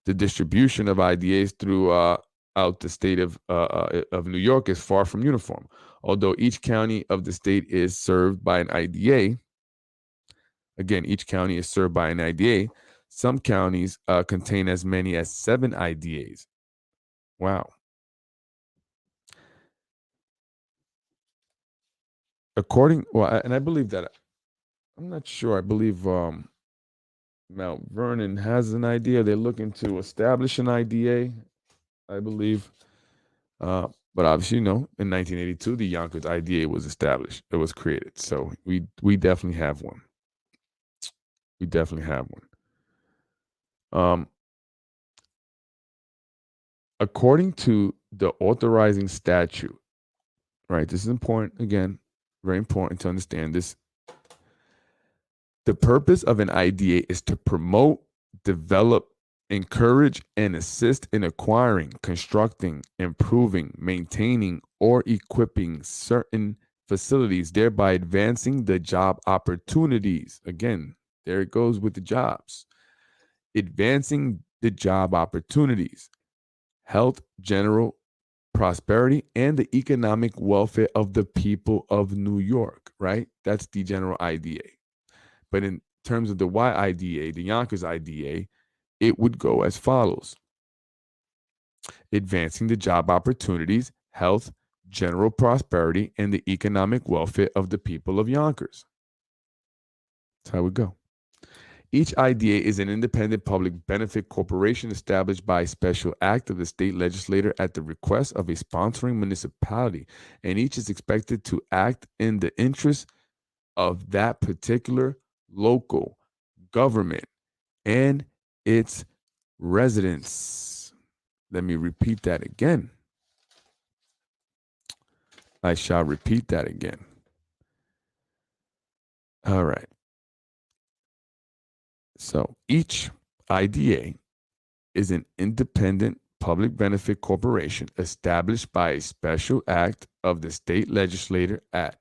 The distribution of IDAs throughout the state of New York is far from uniform. Although each county of the state is served by an IDA, again, each county is served by an IDA, some counties contain as many as 7 IDAs. Wow. And I believe that, I'm not sure, I believe Mount Vernon has an idea. They're looking to establish an IDA, I believe. But obviously, in 1982, the Yonkers IDA was established. It was created. So we definitely have one. We definitely have one. According to the authorizing statute, right? This is important. Again, very important to understand this. The purpose of an IDA is to promote, develop, encourage, and assist in acquiring, constructing, improving, maintaining, or equipping certain facilities, thereby advancing the job opportunities. Again, there it goes with the jobs. Advancing the job opportunities, health, general prosperity, and the economic welfare of the people of New York, right? That's the general IDA. But in terms of the YIDA, the Yonkers IDA, it would go as follows. Advancing the job opportunities, health, general prosperity, and the economic welfare of the people of Yonkers. That's how it would go. Each IDA is an independent public benefit corporation established by a special act of the state legislature at the request of a sponsoring municipality, and each is expected to act in the interest of that particular local government and its residents. Let me repeat that again. I shall repeat that again. All right. So each IDA is an independent public benefit corporation established by a special act of the state legislature at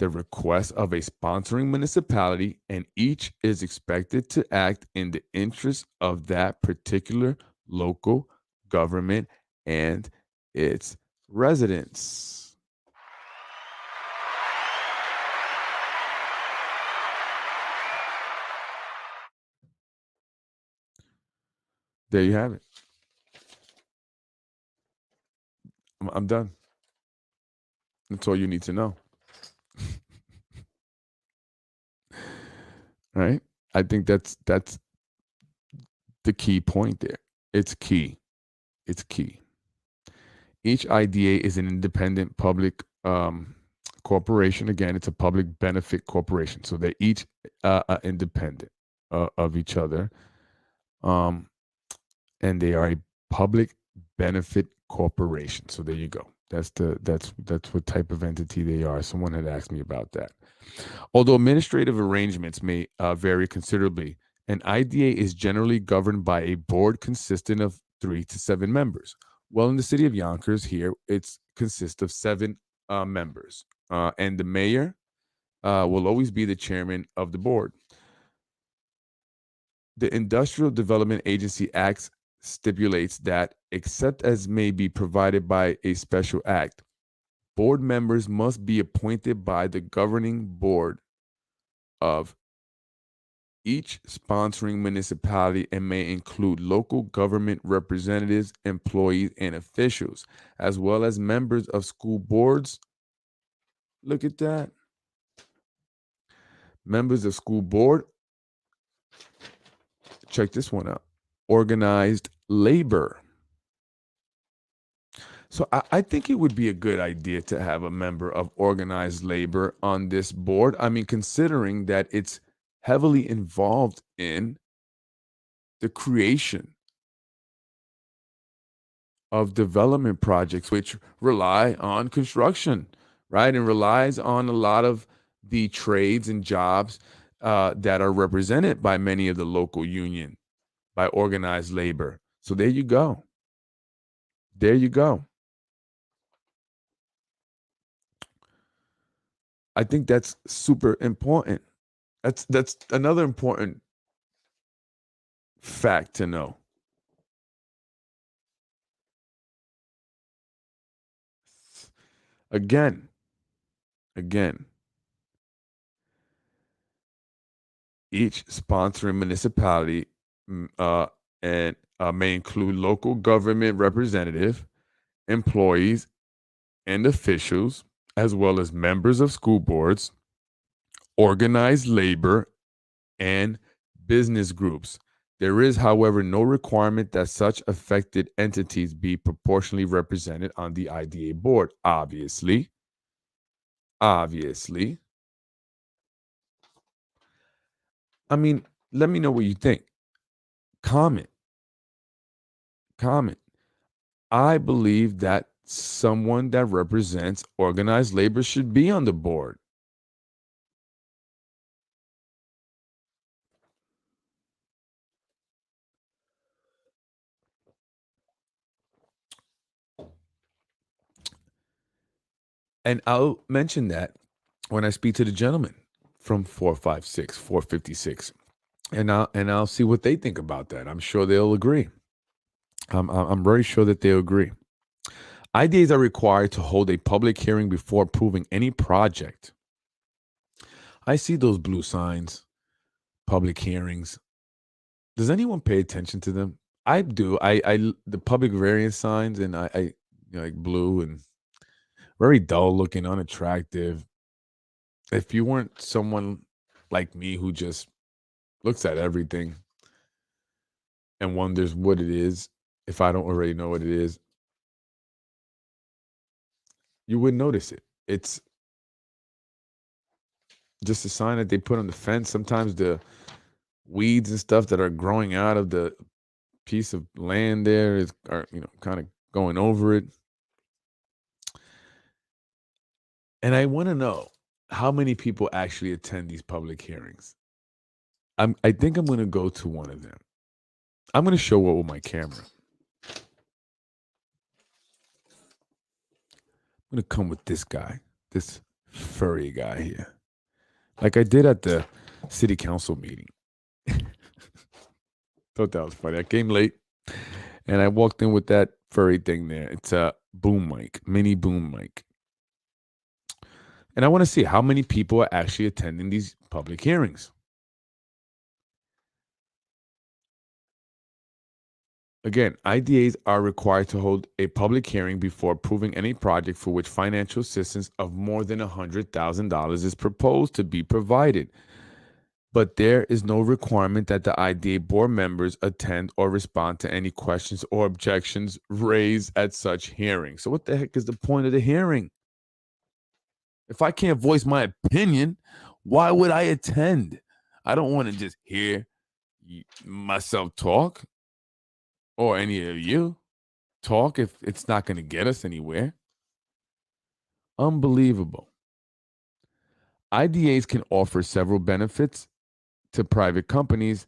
the request of a sponsoring municipality, and each is expected to act in the interest of that particular local government and its residents. There you have it. I'm done. That's all you need to know. Right? I think that's the key point there. It's key. It's key. Each IDA is an independent public corporation. Again, it's a public benefit corporation. So they're each independent of each other. And they are a public benefit corporation. So there you go. That's what type of entity they are. Someone had asked me about that. Although administrative arrangements may vary considerably, an IDA is generally governed by a board consisting of 3 to 7 members. Well, in the city of Yonkers here, it consists of 7 members. And the mayor will always be the chairman of the board. The Industrial Development Agency Act stipulates that, except as may be provided by a special act, board members must be appointed by the governing board of each sponsoring municipality and may include local government representatives, employees, and officials, as well as members of school boards. Look at that. Members of school board. Check this one out. Organized labor. So I think it would be a good idea to have a member of organized labor on this board. I mean, considering that it's heavily involved in the creation of development projects, which rely on construction, right? And relies on a lot of the trades and jobs that are represented by many of the local union, by organized labor. So there you go. There you go. I think that's super important. That's another important fact to know. Again, again, each sponsoring municipality and may include local government representative, employees, and officials, as well as members of school boards, organized labor, and business groups. There is, however, no requirement that such affected entities be proportionally represented on the IDA board. Obviously. I mean, let me know what you think. Comment. I believe that someone that represents organized labor should be on the board. And I'll mention that when I speak to the gentleman from 456, 456. And I'll see what they think about that. I'm sure they'll agree. I'm very sure that they'll agree. IDAs are required to hold a public hearing before approving any project. I see those blue signs, public hearings. Does anyone pay attention to them? I do. I the public variance signs, and I you know, like blue and very dull looking, unattractive. If you weren't someone like me who just looks at everything and wonders what it is, if I don't already know what it is, you wouldn't notice it. It's just a sign that they put on the fence. Sometimes the weeds and stuff that are growing out of the piece of land there are kind of going over it. And I want to know how many people actually attend these public hearings. I think I'm going to go to one of them. I'm going to show up with my camera. I'm going to come with this guy, this furry guy here, like I did at the city council meeting. Thought that was funny. I came late and I walked in with that furry thing there. It's a boom mic, mini boom mic. And I want to see how many people are actually attending these public hearings. Again, IDAs are required to hold a public hearing before approving any project for which financial assistance of more than $100,000 is proposed to be provided. But there is no requirement that the IDA board members attend or respond to any questions or objections raised at such hearing. So what the heck is the point of the hearing? If I can't voice my opinion, why would I attend? I don't want to just hear myself talk or any of you talk if it's not going to get us anywhere. Unbelievable. IDAs can offer several benefits to private companies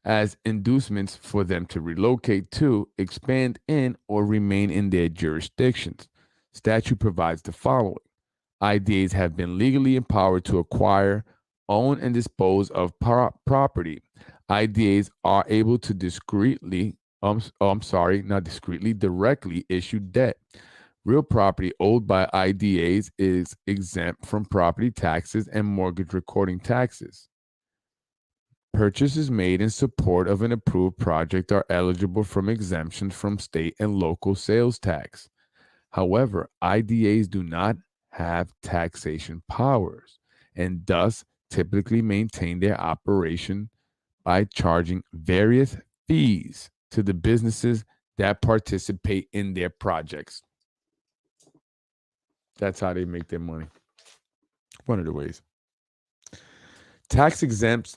as inducements for them to relocate to, expand in, or remain in their jurisdictions. Statute provides the following. IDAs have been legally empowered to acquire, own, and dispose of property. IDAs are able to directly issue debt, Real property owned by IDAs is exempt from property taxes and mortgage recording taxes. Purchases made in support of an approved project are eligible from exemptions from state and local sales tax. However, IDAs do not have taxation powers and thus typically maintain their operation by charging various fees to the businesses that participate in their projects. That's how they make their money. One of the ways. Tax exempts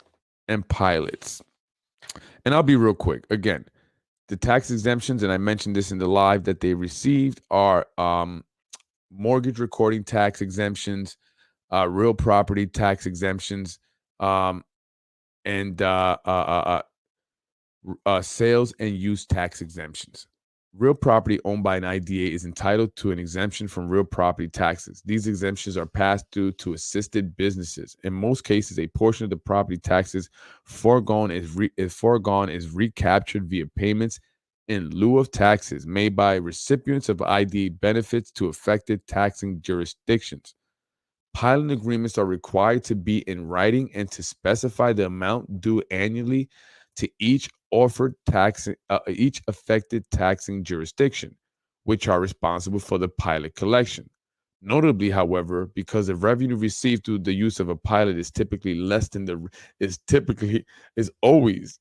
and pilots. And I'll be real quick. Again, the tax exemptions, and I mentioned this in the live that they received, are mortgage recording tax exemptions, real property tax exemptions, and sales and use tax exemptions. Real property owned by an IDA is entitled to an exemption from real property taxes. These exemptions are passed through to assisted businesses. In most cases, a portion of the property taxes foregone is recaptured via payments in lieu of taxes made by recipients of IDA benefits to affected taxing jurisdictions. Pilot agreements are required to be in writing and to specify the amount due annually to each affected taxing jurisdiction, which are responsible for the pilot collection. Notably, however, because the revenue received through the use of a pilot is always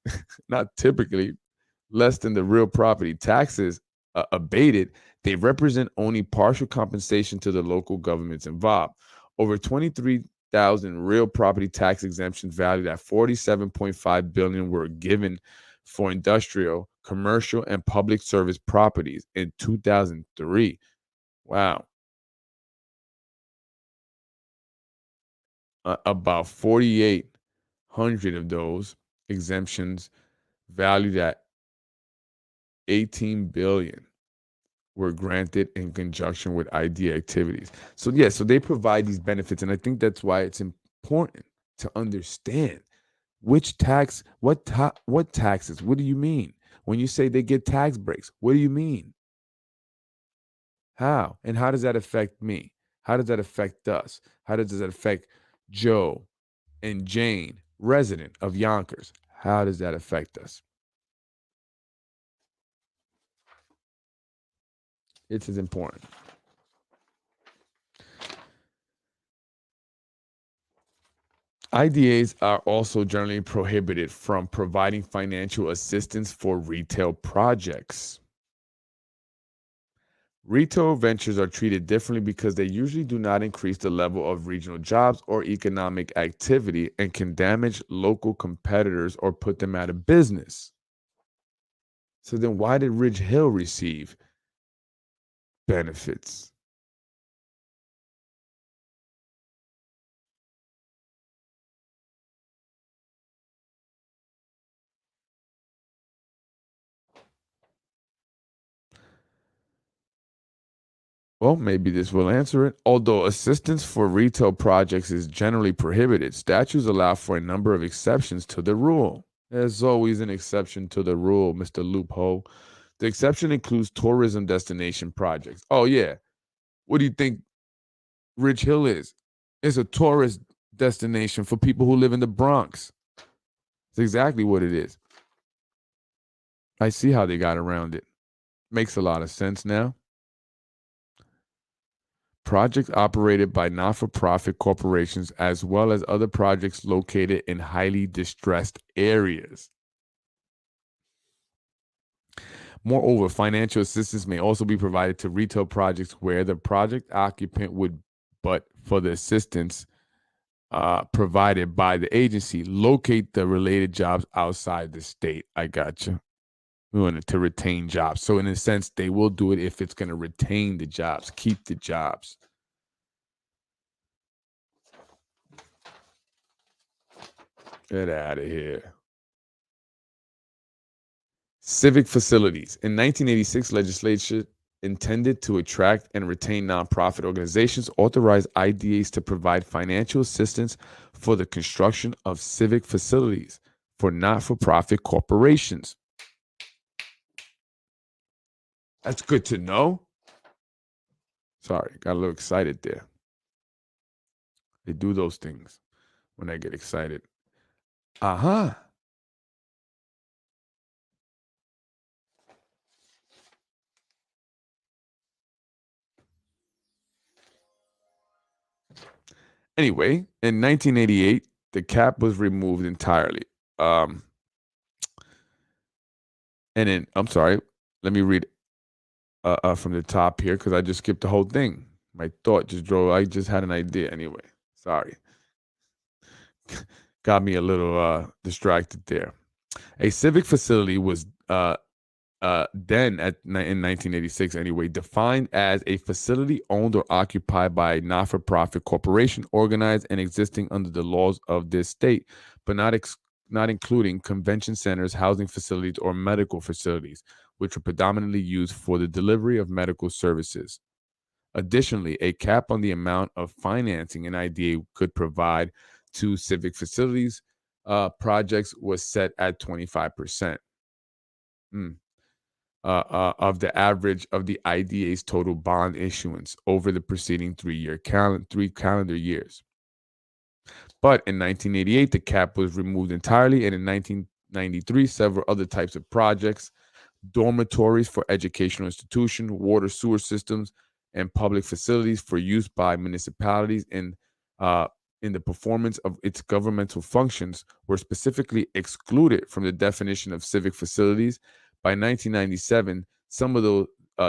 not typically less than the real property taxes abated, they represent only partial compensation to the local governments involved. Over 23,000 real property tax exemptions valued at $47.5 billion were given for industrial, commercial, and public service properties in 2003. Wow. About 4,800 of those exemptions valued at $18 billion were granted in conjunction with IDA activities. So they provide these benefits, and I think that's why it's important to understand which tax, what taxes. What do you mean when you say they get tax breaks? What do you mean? How and how does that affect me? How does that affect us? How does that affect Joe and Jane, resident of Yonkers? How does that affect us? It's as important. IDAs are also generally prohibited from providing financial assistance for retail projects. Retail ventures are treated differently because they usually do not increase the level of regional jobs or economic activity and can damage local competitors or put them out of business. So then why did Ridge Hill receive benefits? Well, maybe this will answer it. Although assistance for retail projects is generally prohibited, statutes allow for a number of exceptions to the rule. There's always an exception to the rule, Mr. Loophole. The exception includes tourism destination projects. Oh, yeah. What do you think Ridge Hill is? It's a tourist destination for people who live in the Bronx. It's exactly what it is. I see how they got around it. Makes a lot of sense now. Projects operated by not-for-profit corporations as well as other projects located in highly distressed areas. Moreover, financial assistance may also be provided to retail projects where the project occupant would, but for the assistance provided by the agency, locate the related jobs outside the state. I got you. We wanted to retain jobs. So in a sense, they will do it if it's going to retain the jobs, keep the jobs. Get out of here. Civic facilities. In 1986, legislation intended to attract and retain nonprofit organizations authorized IDAs to provide financial assistance for the construction of civic facilities for not-for-profit corporations. That's good to know. Sorry, got a little excited there. They do those things when I get excited. Uh-huh. Anyway, in 1988, the cap was removed entirely. Um, and then, I'm sorry, let me read from the top here because I just skipped the whole thing. My thought just drove, I just had an idea anyway. Sorry. Got me a little distracted there. A civic facility was then in 1986 anyway, defined as a facility owned or occupied by a not-for-profit corporation organized and existing under the laws of this state, but not including convention centers, housing facilities, or medical facilities, which were predominantly used for the delivery of medical services. Additionally, a cap on the amount of financing an IDA could provide to civic facilities projects was set at 25%. Mm. Of the average of the IDA's total bond issuance over the preceding 3 calendar years. But in 1988, the cap was removed entirely, and in 1993, several other types of projects, dormitories for educational institutions, water sewer systems, and public facilities for use by municipalities uh, in the performance of its governmental functions were specifically excluded from the definition of civic facilities. By 1997, some of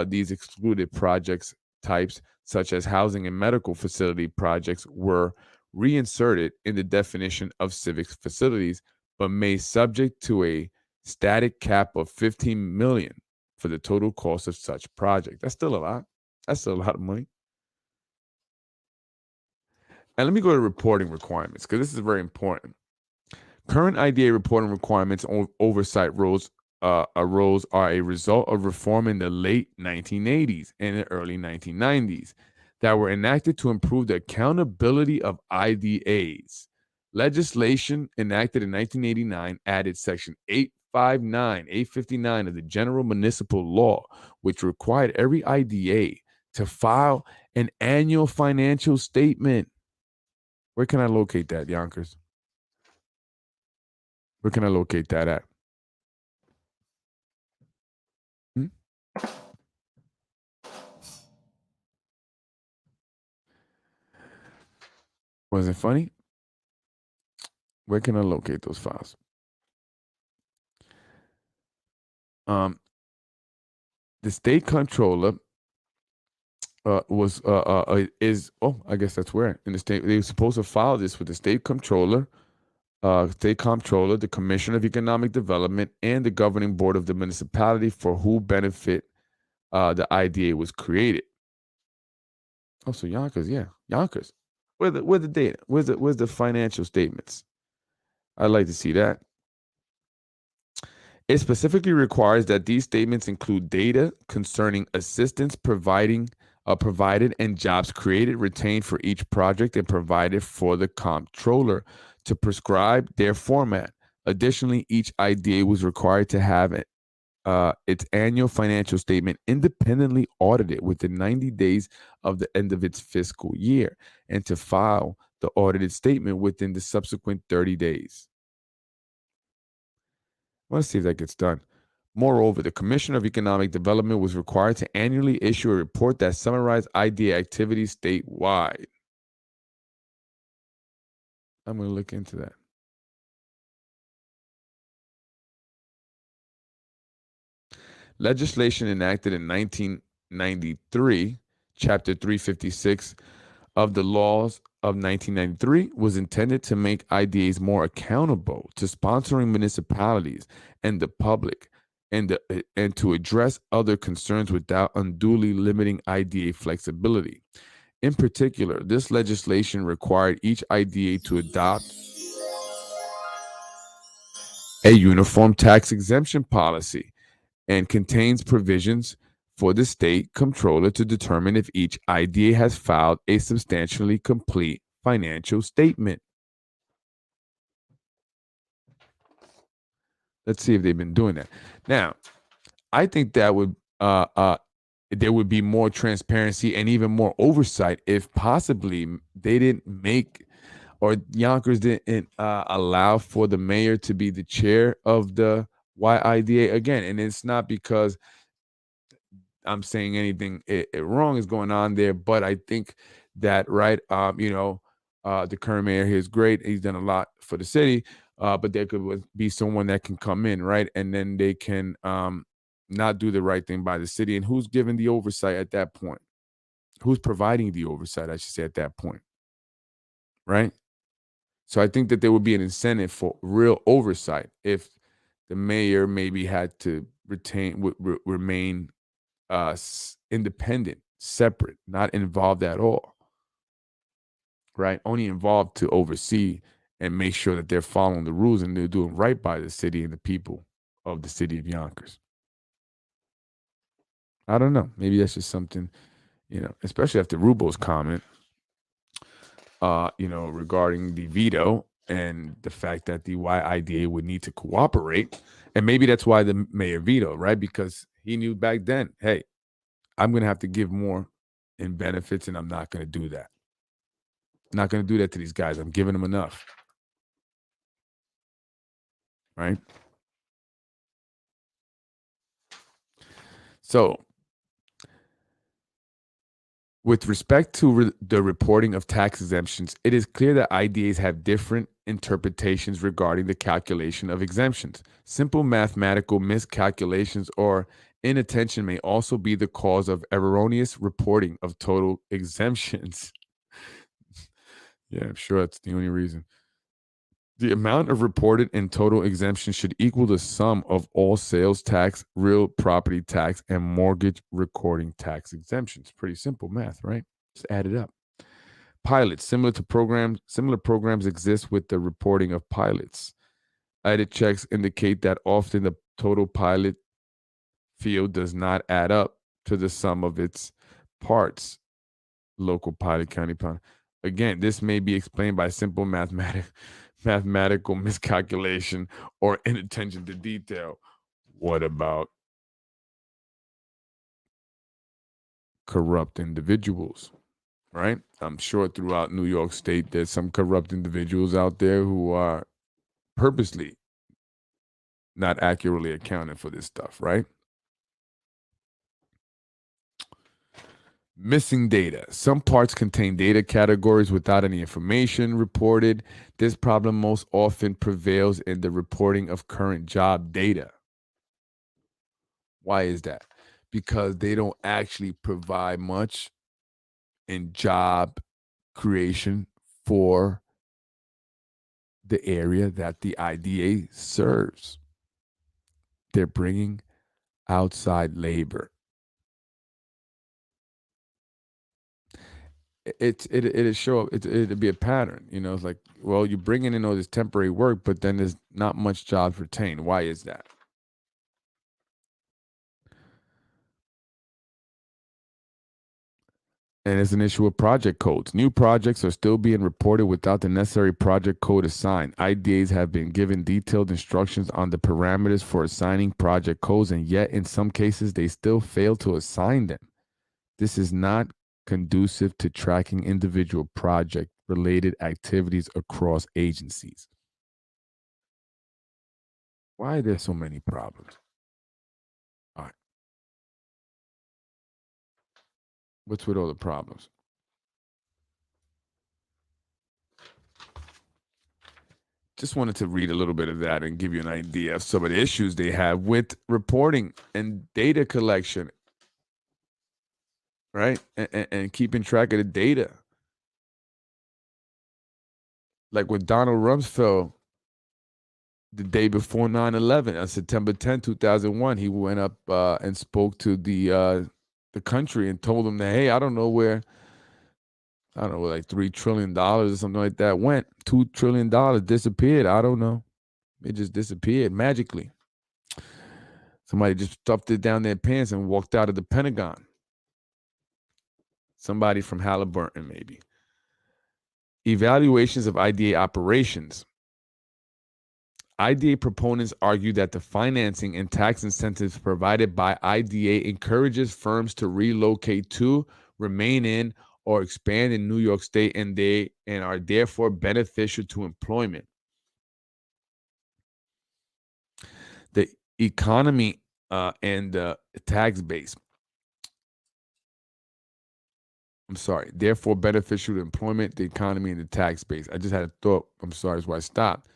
these excluded projects types, such as housing and medical facility projects, were reinserted in the definition of civic facilities, but made subject to a static cap of 15 million for the total cost of such project. That's still a lot. That's still a lot of money. And let me go to reporting requirements because this is very important. Current IDA reporting requirements oversight rules arose are a result of reform in the late 1980s and the early 1990s that were enacted to improve the accountability of IDAs. Legislation enacted in 1989 added Section 859 of the General Municipal Law, which required every IDA to file an annual financial statement. Where can I locate that, Yonkers? Where can I locate that at? Hmm? Was it funny? Where can I locate those files? Um, the state comptroller is I guess that's where in the state they were supposed to file this with the state comptroller, the commissioner of economic development, and the governing board of the municipality for who benefit the IDA was created. Oh, so Yonkers, yeah, Yonkers. Where the data? Where's the financial statements? I'd like to see that. It specifically requires that these statements include data concerning assistance provided and jobs created, retained for each project, and provided for the comptroller to prescribe their format. Additionally, each IDA was required to have its annual financial statement independently audited within 90 days of the end of its fiscal year and to file the audited statement within the subsequent 30 days. Let's see if that gets done. Moreover, the Commissioner of Economic Development was required to annually issue a report that summarized IDA activities statewide. I'm going to look into that. Legislation enacted in 1993, Chapter 356 of the laws of 1993 was intended to make IDAs more accountable to sponsoring municipalities and the public and to address other concerns without unduly limiting IDA flexibility. In particular, this legislation required each IDA to adopt a uniform tax exemption policy and contains provisions for the state comptroller to determine if each IDA has filed a substantially complete financial statement. Let's see if they've been doing that. Now, I think that would there would be more transparency and even more oversight if possibly they didn't make, or Yonkers didn't allow for the mayor to be the chair of the YIDA again. And it's not because I'm saying anything wrong is going on there, but I think that, right, the current mayor here is great. He's done a lot for the city, but there could be someone that can come in, right, and then they can not do the right thing by the city. And who's giving the oversight at that point? Who's providing the oversight, I should say, at that point, right? So I think that there would be an incentive for real oversight if the mayor maybe had to remain independent, separate, not involved at all, right? Only involved to oversee and make sure that they're following the rules and they're doing right by the city and the people of the city of Yonkers. I don't know. Maybe that's just something, especially after Rubo's comment, regarding the veto and the fact that the YIDA would need to cooperate. And maybe that's why the mayor vetoed, right? Because he knew back then, hey, I'm going to have to give more in benefits, and I'm not going to do that. I'm not going to do that to these guys. I'm giving them enough. Right? So, with respect to the reporting of tax exemptions, it is clear that IDAs have different interpretations regarding the calculation of exemptions. Simple mathematical miscalculations or inattention may also be the cause of erroneous reporting of total exemptions. Yeah, I'm sure that's the only reason. The amount of reported and total exemptions should equal the sum of all sales tax, real property tax, and mortgage recording tax exemptions. Pretty simple math, right? Just add it up. Pilots, similar programs exist with the reporting of pilots. Added checks indicate that often the total pilot field does not add up to the sum of its parts. Local pilot, county pilot. Again, this may be explained by simple mathematical miscalculation or inattention to detail. What about corrupt individuals? Right? I'm sure throughout New York State, there's some corrupt individuals out there who are purposely not accurately accounting for this stuff, right? Missing data. Some parts contain data categories without any information reported. This problem most often prevails in the reporting of current job data. Why is that? Because they don't actually provide much in job creation for the area that the IDA serves. They're bringing outside labor. It'll show up. It'll be a pattern. It's like, well, you're bringing in all this temporary work, but then there's not much jobs retained. Why is that? And it's an issue of project codes. New projects are still being reported without the necessary project code assigned. IDAs have been given detailed instructions on the parameters for assigning project codes, and yet in some cases they still fail to assign them. This is not conducive to tracking individual project-related activities across agencies. Why are there so many problems? All right. What's with all the problems? Just wanted to read a little bit of that and give you an idea of some of the issues they have with reporting and data collection, right? And keeping track of the data. Like with Donald Rumsfeld, the day before 9/11, on September 10, 2001, he went up and spoke to the country and told them that, hey, I don't know where like $3 trillion or something like that went. $2 trillion disappeared. I don't know. It just disappeared magically. Somebody just stuffed it down their pants and walked out of the Pentagon. Somebody from Halliburton, maybe. Evaluations of IDA operations. IDA proponents argue that the financing and tax incentives provided by IDA encourages firms to relocate to, remain in, or expand in New York State, and are therefore beneficial to employment. The economy and the tax base. I'm sorry, therefore beneficial to employment, the economy, and the tax base. I just had a thought. I'm sorry, that's why I stopped.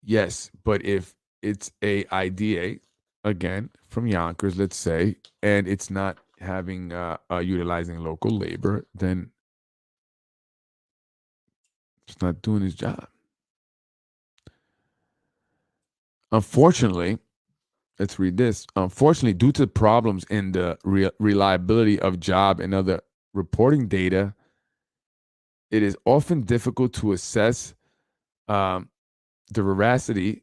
Yes, but if it's a IDA, again, from Yonkers, let's say, and it's not having utilizing local labor, then it's not doing his job. Unfortunately, let's read this. Unfortunately, due to problems in the reliability of job and other reporting data, it is often difficult to assess um, the veracity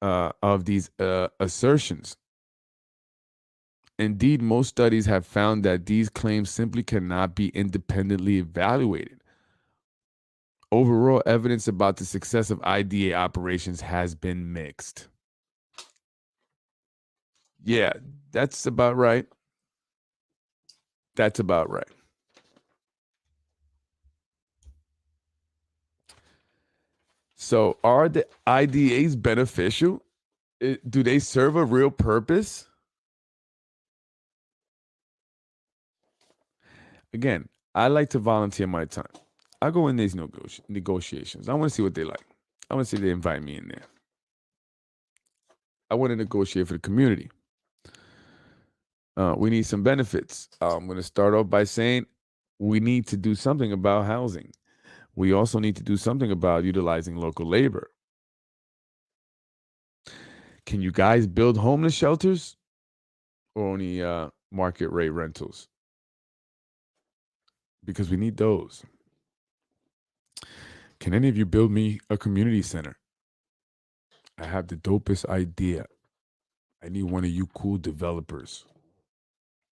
of these assertions. Indeed, most studies have found that these claims simply cannot be independently evaluated. Overall evidence about the success of IDA operations has been mixed. Yeah, that's about right. That's about right. So, are the IDAs beneficial? Do they serve a real purpose? Again, I like to volunteer my time. I go in these negotiations. I want to see what they like. I want to see if they invite me in there. I want to negotiate for the community. We need some benefits. I'm going to start off by saying we need to do something about housing. We also need to do something about utilizing local labor. Can you guys build homeless shelters or only market rate rentals? Because we need those. Can any of you build me a community center? I have the dopest idea. I need one of you cool developers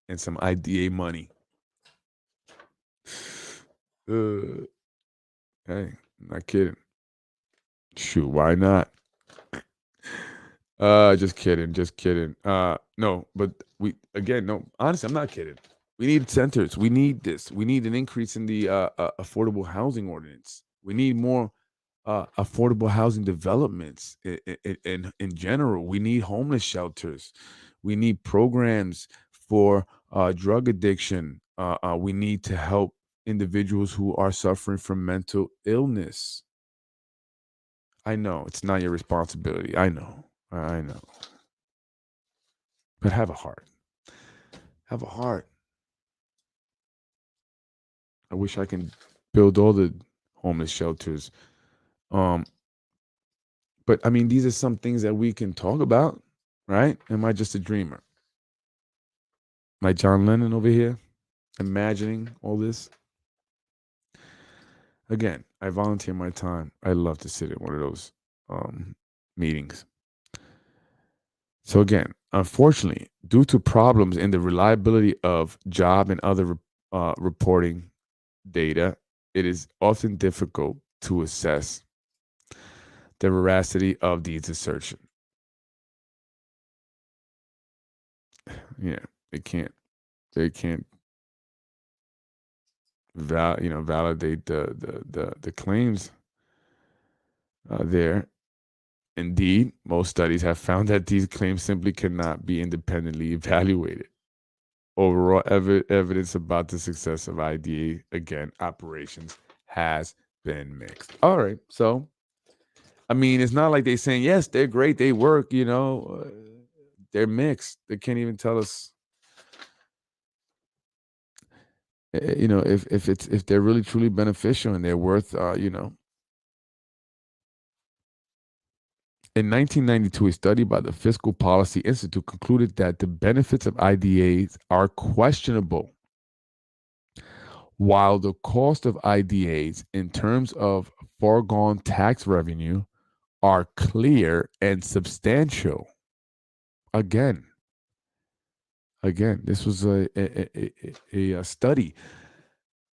and some IDA money. Hey, not kidding. Shoot, why not? Just kidding, just kidding. No, but no, honestly, I'm not kidding. We need centers. We need this. We need an increase in the affordable housing ordinance. We need more affordable housing developments in general. We need homeless shelters. We need programs for drug addiction. We need to help individuals who are suffering from mental illness. I know it's not your responsibility. I know. I know. But have a heart. Have a heart. I wish I can build all the homeless shelters. Um, but I mean, these are some things that we can talk about, right? Am I just a dreamer? Like John Lennon over here, imagining all this? Again, I volunteer my time. I love to sit in one of those meetings. So again, unfortunately, due to problems in the reliability of job and other reporting data, it is often difficult to assess the veracity of these assertions. Yeah, they can't. They can't validate the claims there. Indeed, most studies have found that these claims simply cannot be independently evaluated. Overall evidence about the success of IDA, again, operations has been mixed. All right. So, I mean, it's not like they're saying, yes, they're great, they work, they're mixed. They can't even tell us, if they're really truly beneficial and they're worth, In 1992, a study by the Fiscal Policy Institute concluded that the benefits of IDAs are questionable, while the cost of IDAs in terms of foregone tax revenue are clear and substantial. Again, this was a study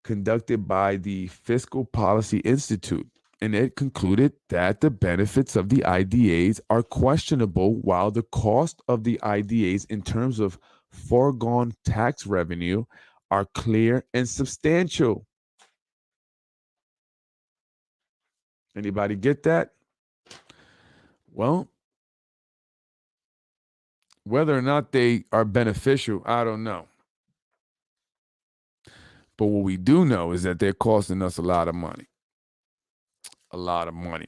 conducted by the Fiscal Policy Institute. And it concluded that the benefits of the IDAs are questionable, while the cost of the IDAs in terms of foregone tax revenue are clear and substantial. Anybody get that? Well, whether or not they are beneficial, I don't know. But what we do know is that they're costing us a lot of money. A lot of money.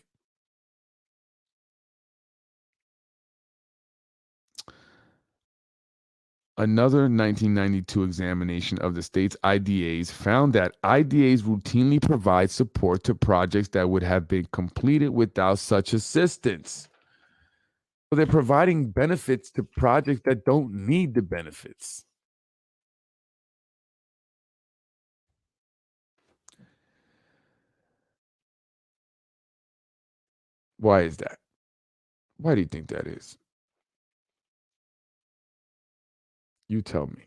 Another 1992 examination of the state's IDAs found that IDAs routinely provide support to projects that would have been completed without such assistance. So they're providing benefits to projects that don't need the benefits. Why is that? Why do you think that is? You tell me.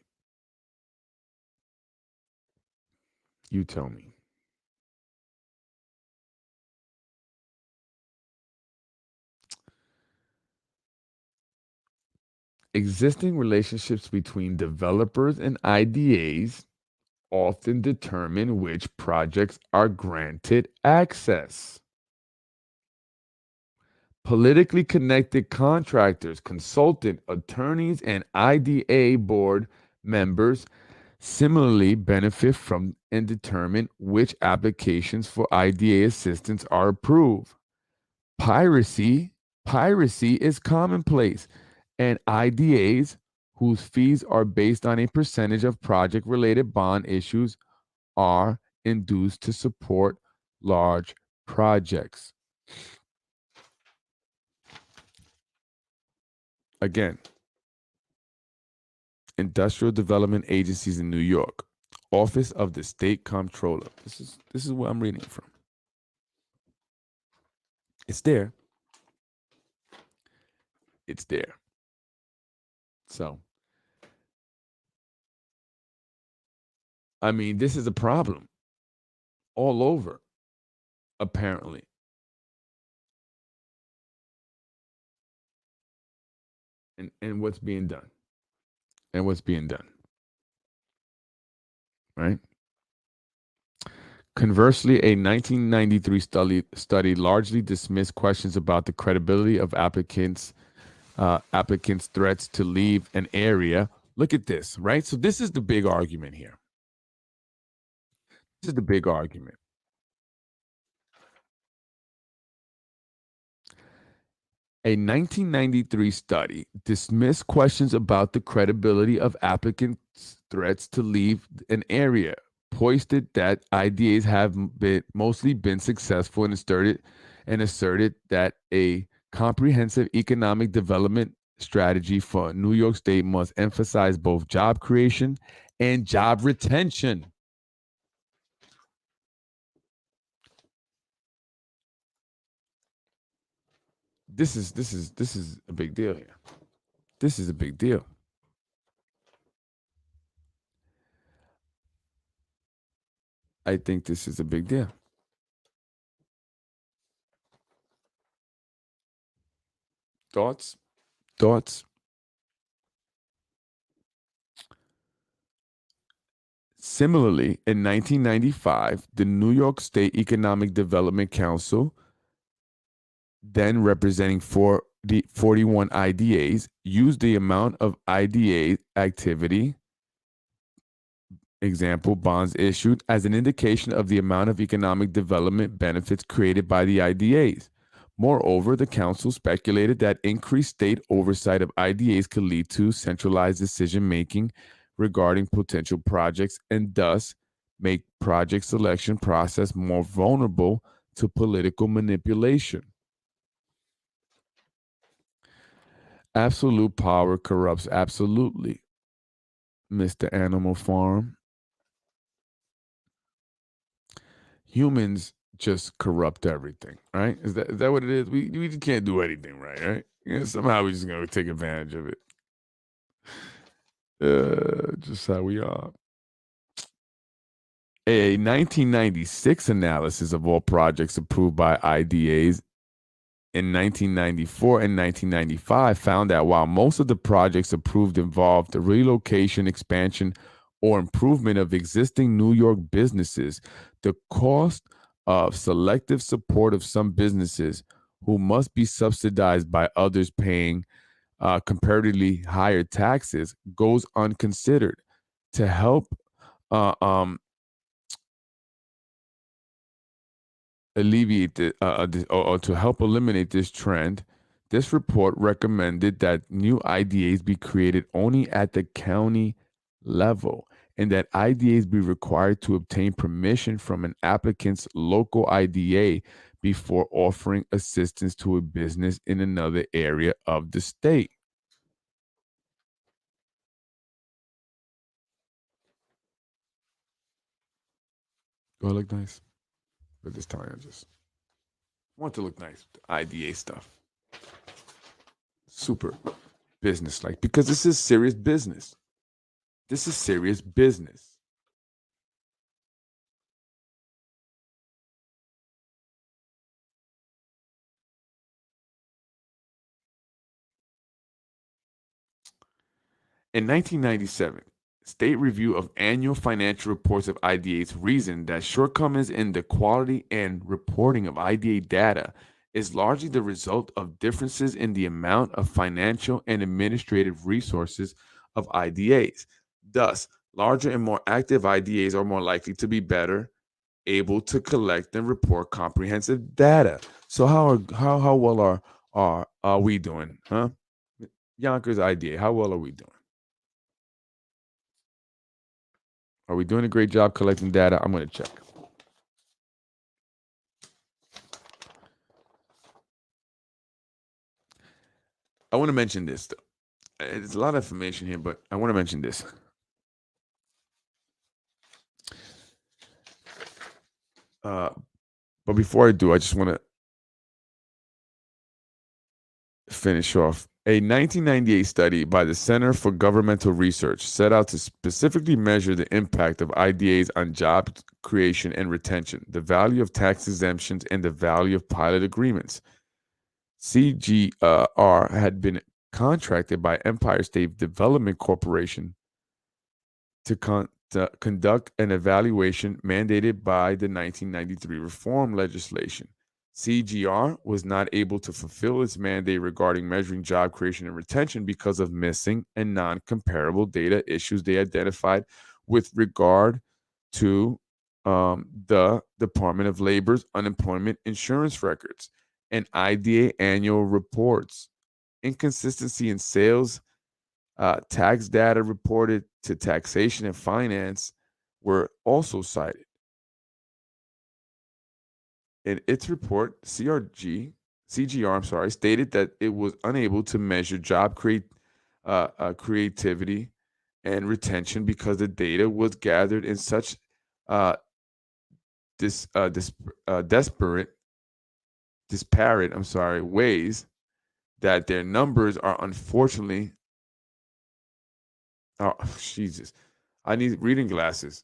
You tell me. Existing relationships between developers and IDAs often determine which projects are granted access. Politically connected contractors, consultant, attorneys, and IDA board members similarly benefit from and determine which applications for IDA assistance are approved. Piracy, piracy is commonplace, and IDAs whose fees are based on a percentage of project-related bond issues are induced to support large projects. Again, industrial development agencies in New York, Office of the State Comptroller. This is where I'm reading it from. It's there. It's there. So, I mean, this is a problem all over, apparently. And what's being done? And what's being done? Right? Conversely, a 1993 study largely dismissed questions about the credibility of applicants' threats to leave an area. Look at this, right? So this is the big argument here. This is the big argument. A 1993 study dismissed questions about the credibility of applicants' threats to leave an area, posted that IDAs have mostly been successful, and asserted that a comprehensive economic development strategy for New York State must emphasize both job creation and job retention. This is a big deal here. This is a big deal. I think this is a big deal. Thoughts? Thoughts? Similarly, in 1995, the New York State Economic Development Council, then representing 41 IDAs, used the amount of IDA activity, example, bonds issued, as an indication of the amount of economic development benefits created by the IDAs. Moreover, the council speculated that increased state oversight of IDAs could lead to centralized decision-making regarding potential projects, and thus make project selection process more vulnerable to political manipulation. Absolute power corrupts absolutely, Mr. Animal Farm. Humans just corrupt everything, right? Is that what it is? We just can't do anything right? Yeah, somehow we just gonna take advantage of it. Just how we are. A 1996 analysis of all projects approved by IDAs in 1994 and 1995 found that while most of the projects approved involved the relocation, expansion, or improvement of existing New York businesses, the cost of selective support of some businesses who must be subsidized by others paying comparatively higher taxes goes unconsidered. To help uh, um, alleviate or to help eliminate this trend, this report recommended that new IDAs be created only at the county level and that IDAs be required to obtain permission from an applicant's local IDA before offering assistance to a business in another area of the state. Do I look nice? But this time I just want to look nice. IDA stuff. Super business like because this is serious business. This is serious business. In 1997, State Review of Annual Financial Reports of IDAs reasoned that shortcomings in the quality and reporting of IDA data is largely the result of differences in the amount of financial and administrative resources of IDAs. Thus, larger and more active IDAs are more likely to be better able to collect and report comprehensive data. So how well are we doing, huh? Yonkers IDA, how well are we doing? Are we doing a great job collecting data? I'm going to check. I want to mention this, though. There's a lot of information here, but I want to mention this. Uh, but before I do, I just want to finish off. A 1998 study by the Center for Governmental Research set out to specifically measure the impact of IDAs on job creation and retention, the value of tax exemptions, and the value of pilot agreements. CGR had been contracted by Empire State Development Corporation to conduct an evaluation mandated by the 1993 reform legislation. CGR was not able to fulfill its mandate regarding measuring job creation and retention because of missing and non comparable data issues they identified with regard to the Department of Labor's unemployment insurance records and IDA annual reports. Inconsistency in sales tax data reported to taxation and finance were also cited. In its report, CGR, I'm sorry, stated that it was unable to measure creativity and retention because the data was gathered in such uh, dis, dis, desperate, disparate, I'm sorry, ways that their numbers are unfortunately, oh, Jesus, I need reading glasses.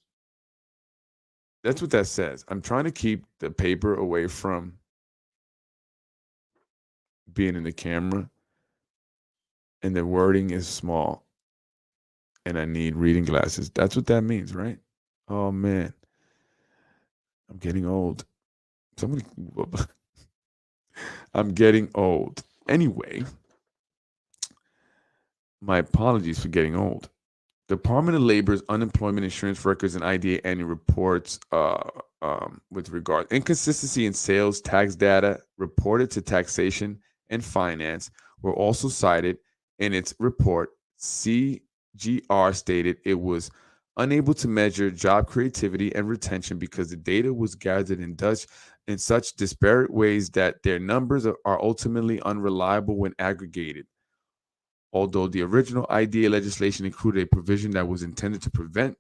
That's what that says. I'm trying to keep the paper away from being in the camera, and the wording is small, and I need reading glasses. That's what that means, right? Oh man, I'm getting old. Somebody, I'm getting old. Anyway, my apologies for getting old. Department of Labor's unemployment insurance records and IDA annual reports with regard inconsistency in sales tax data reported to taxation and finance were also cited in its report. CGR stated it was unable to measure job creativity and retention because the data was gathered in such disparate ways that their numbers are ultimately unreliable when aggregated. Although the original IDA legislation included a provision that was intended to prevent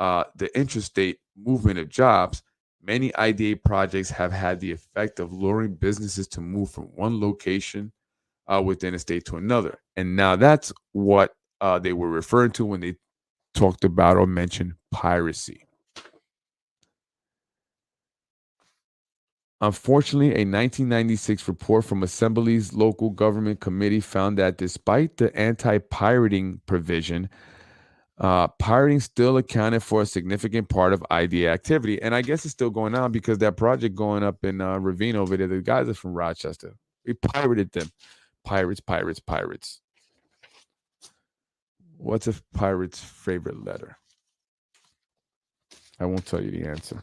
the interstate movement of jobs, many IDA projects have had the effect of luring businesses to move from one location within a state to another. And now that's what they were referring to when they talked about or mentioned piracy. Unfortunately, a 1996 report from Assembly's local government committee found that despite the anti-pirating provision, pirating still accounted for a significant part of IDA activity. And I guess it's still going on because that project going up in Ravine over there, the guys are from Rochester. We pirated them. Pirates, pirates, pirates. What's a pirate's favorite letter? I won't tell you the answer.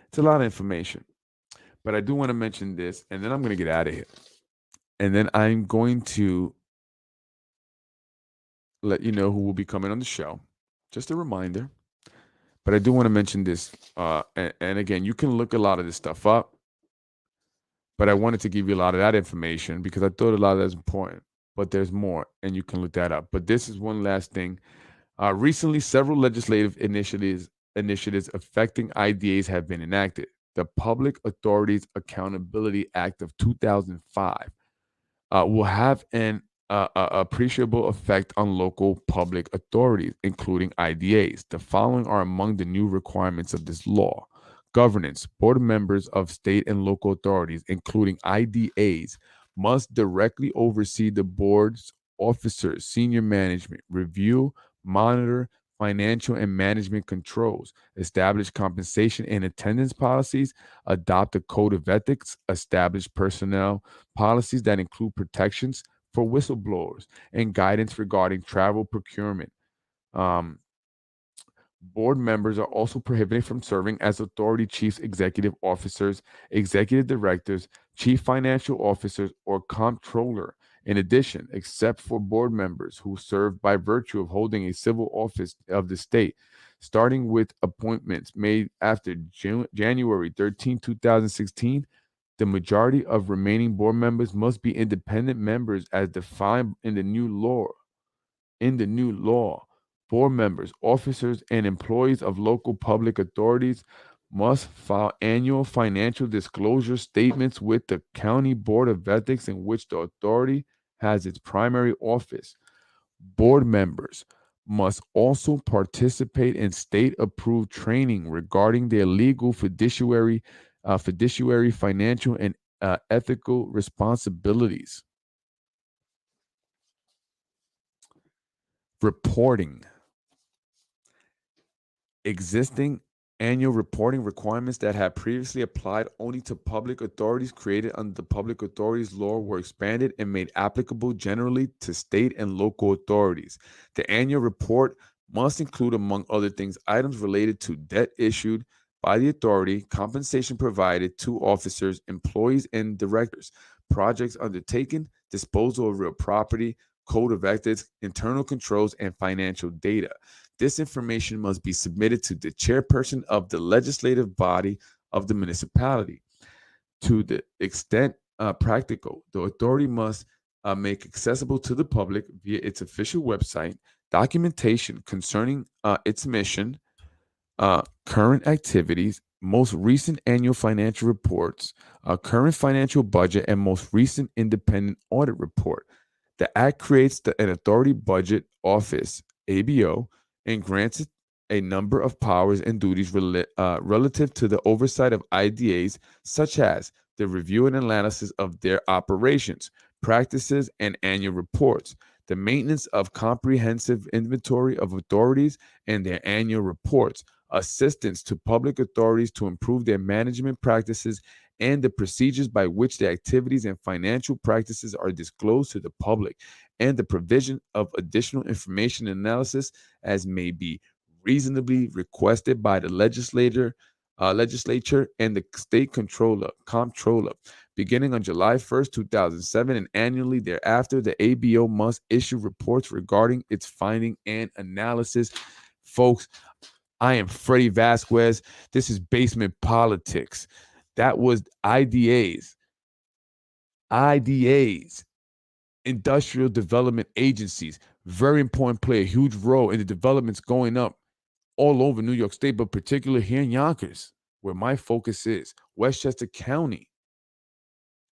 It's a lot of information, but I do want to mention this, and then I'm going to get out of here. And then I'm going to let you know who will be coming on the show. Just a reminder. But I do want to mention this. And again, you can look a lot of this stuff up. But I wanted to give you a lot of that information because I thought a lot of that is important. But there's more, and you can look that up. But this is one last thing. Recently, several legislative initiatives affecting IDAs have been enacted. The Public Authorities Accountability Act of 2005 will have an appreciable effect on local public authorities, including IDAs. The following are among the new requirements of this law. Governance, board members of state and local authorities, including IDAs, must directly oversee the board's officers, senior management, review, monitor financial and management controls, establish compensation and attendance policies, adopt a code of ethics, establish personnel policies that include protections for whistleblowers and guidance regarding travel procurement. Um, Board members are also prohibited from serving as authority chiefs, executive officers, executive directors, chief financial officers, or comptroller. In addition, except for board members who serve by virtue of holding a civil office of the state, starting with appointments made after January 13, 2016, the majority of remaining board members must be independent members as defined in the new law. Board members, officers, and employees of local public authorities must file annual financial disclosure statements with the County Board of Ethics in which the authority has its primary office. Board members must also participate in state-approved training regarding their legal fiduciary financial and ethical responsibilities. Reporting. Existing annual reporting requirements that had previously applied only to public authorities created under the Public Authorities Law were expanded and made applicable generally to state and local authorities. The annual report must include, among other things, items related to debt issued by the authority, compensation provided to officers, employees, and directors, projects undertaken, disposal of real property, code of ethics, internal controls, and financial data. This information must be submitted to the chairperson of the legislative body of the municipality. To the extent practical, the authority must make accessible to the public via its official website documentation concerning its mission, current activities, most recent annual financial reports, current financial budget, and most recent independent audit report. The Act creates an Authority Budget Office, ABO, and grants it a number of powers and duties relative to the oversight of IDAs, such as the review and analysis of their operations, practices, and annual reports, the maintenance of comprehensive inventory of authorities and their annual reports, assistance to public authorities to improve their management practices and the procedures by which the activities and financial practices are disclosed to the public, and the provision of additional information and analysis as may be reasonably requested by the legislature and the state comptroller. Beginning on July 1st, 2007, and annually thereafter, the ABO must issue reports regarding its finding and analysis. Folks, I am Freddy Vazquez. This is Basement Politics. That was IDAs, industrial development agencies. Very important, play a huge role in the developments going up all over New York State, but particularly here in Yonkers, where my focus is, Westchester County.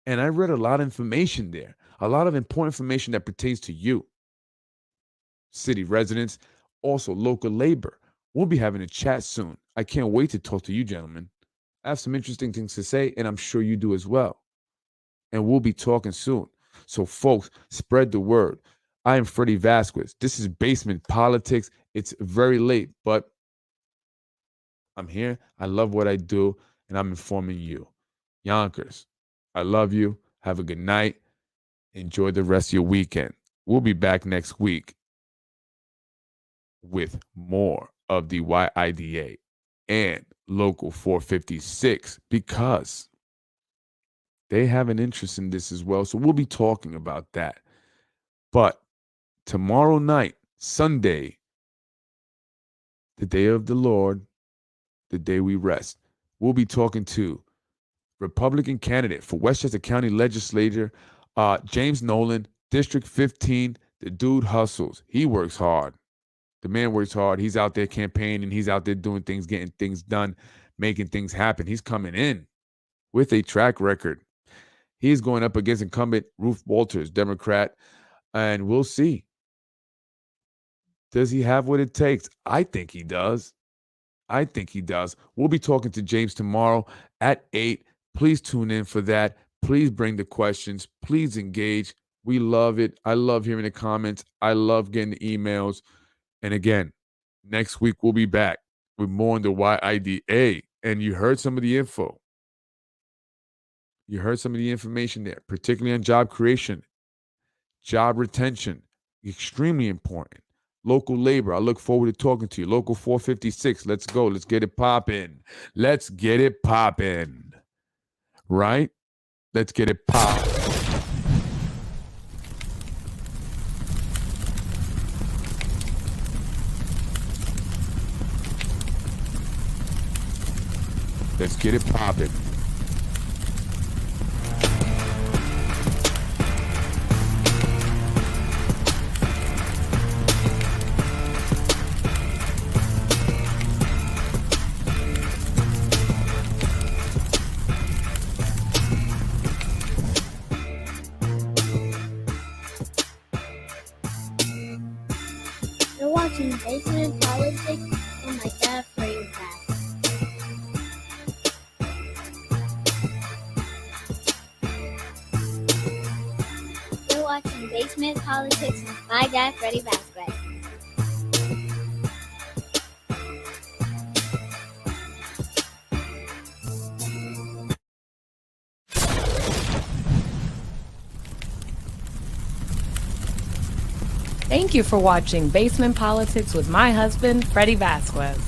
And I read a lot of information there, a lot of important information that pertains to you, city residents, also local labor. We'll be having a chat soon. I can't wait to talk to you, gentlemen. I have some interesting things to say, and I'm sure you do as well. And we'll be talking soon. So, folks, spread the word. I am Freddy Vazquez. This is Basement Politics. It's very late, but I'm here. I love what I do, and I'm informing you. Yonkers, I love you. Have a good night. Enjoy the rest of your weekend. We'll be back next week with more of the YIDA and Local 456 because they have an interest in this as well. So we'll be talking about that. But tomorrow night, Sunday, the day of the Lord, the day we rest, we'll be talking to Republican candidate for Westchester County Legislature, James Nolan, District 15. The dude hustles. He works hard. The man works hard. He's out there campaigning. He's out there doing things, getting things done, making things happen. He's coming in with a track record. He's going up against incumbent Ruth Walters, Democrat, and we'll see. Does he have what it takes? I think he does. I think he does. We'll be talking to James tomorrow at 8. Please tune in for that. Please bring the questions. Please engage. We love it. I love hearing the comments. I love getting the emails. And again, next week we'll be back with more on the YIDA. And you heard some of the info. You heard some of the information there, particularly on job creation, job retention, extremely important. Local labor, I look forward to talking to you. Local 456, let's go. Let's get it popping. Let's get it popping. Right? Let's get it popping. Let's get it popping. You're watching Basement Politics with my dad, Freddy. You're watching Basement Politics with my dad, Freddy Vazquez. Thank you for watching Basement Politics with my husband, Freddy Vazquez.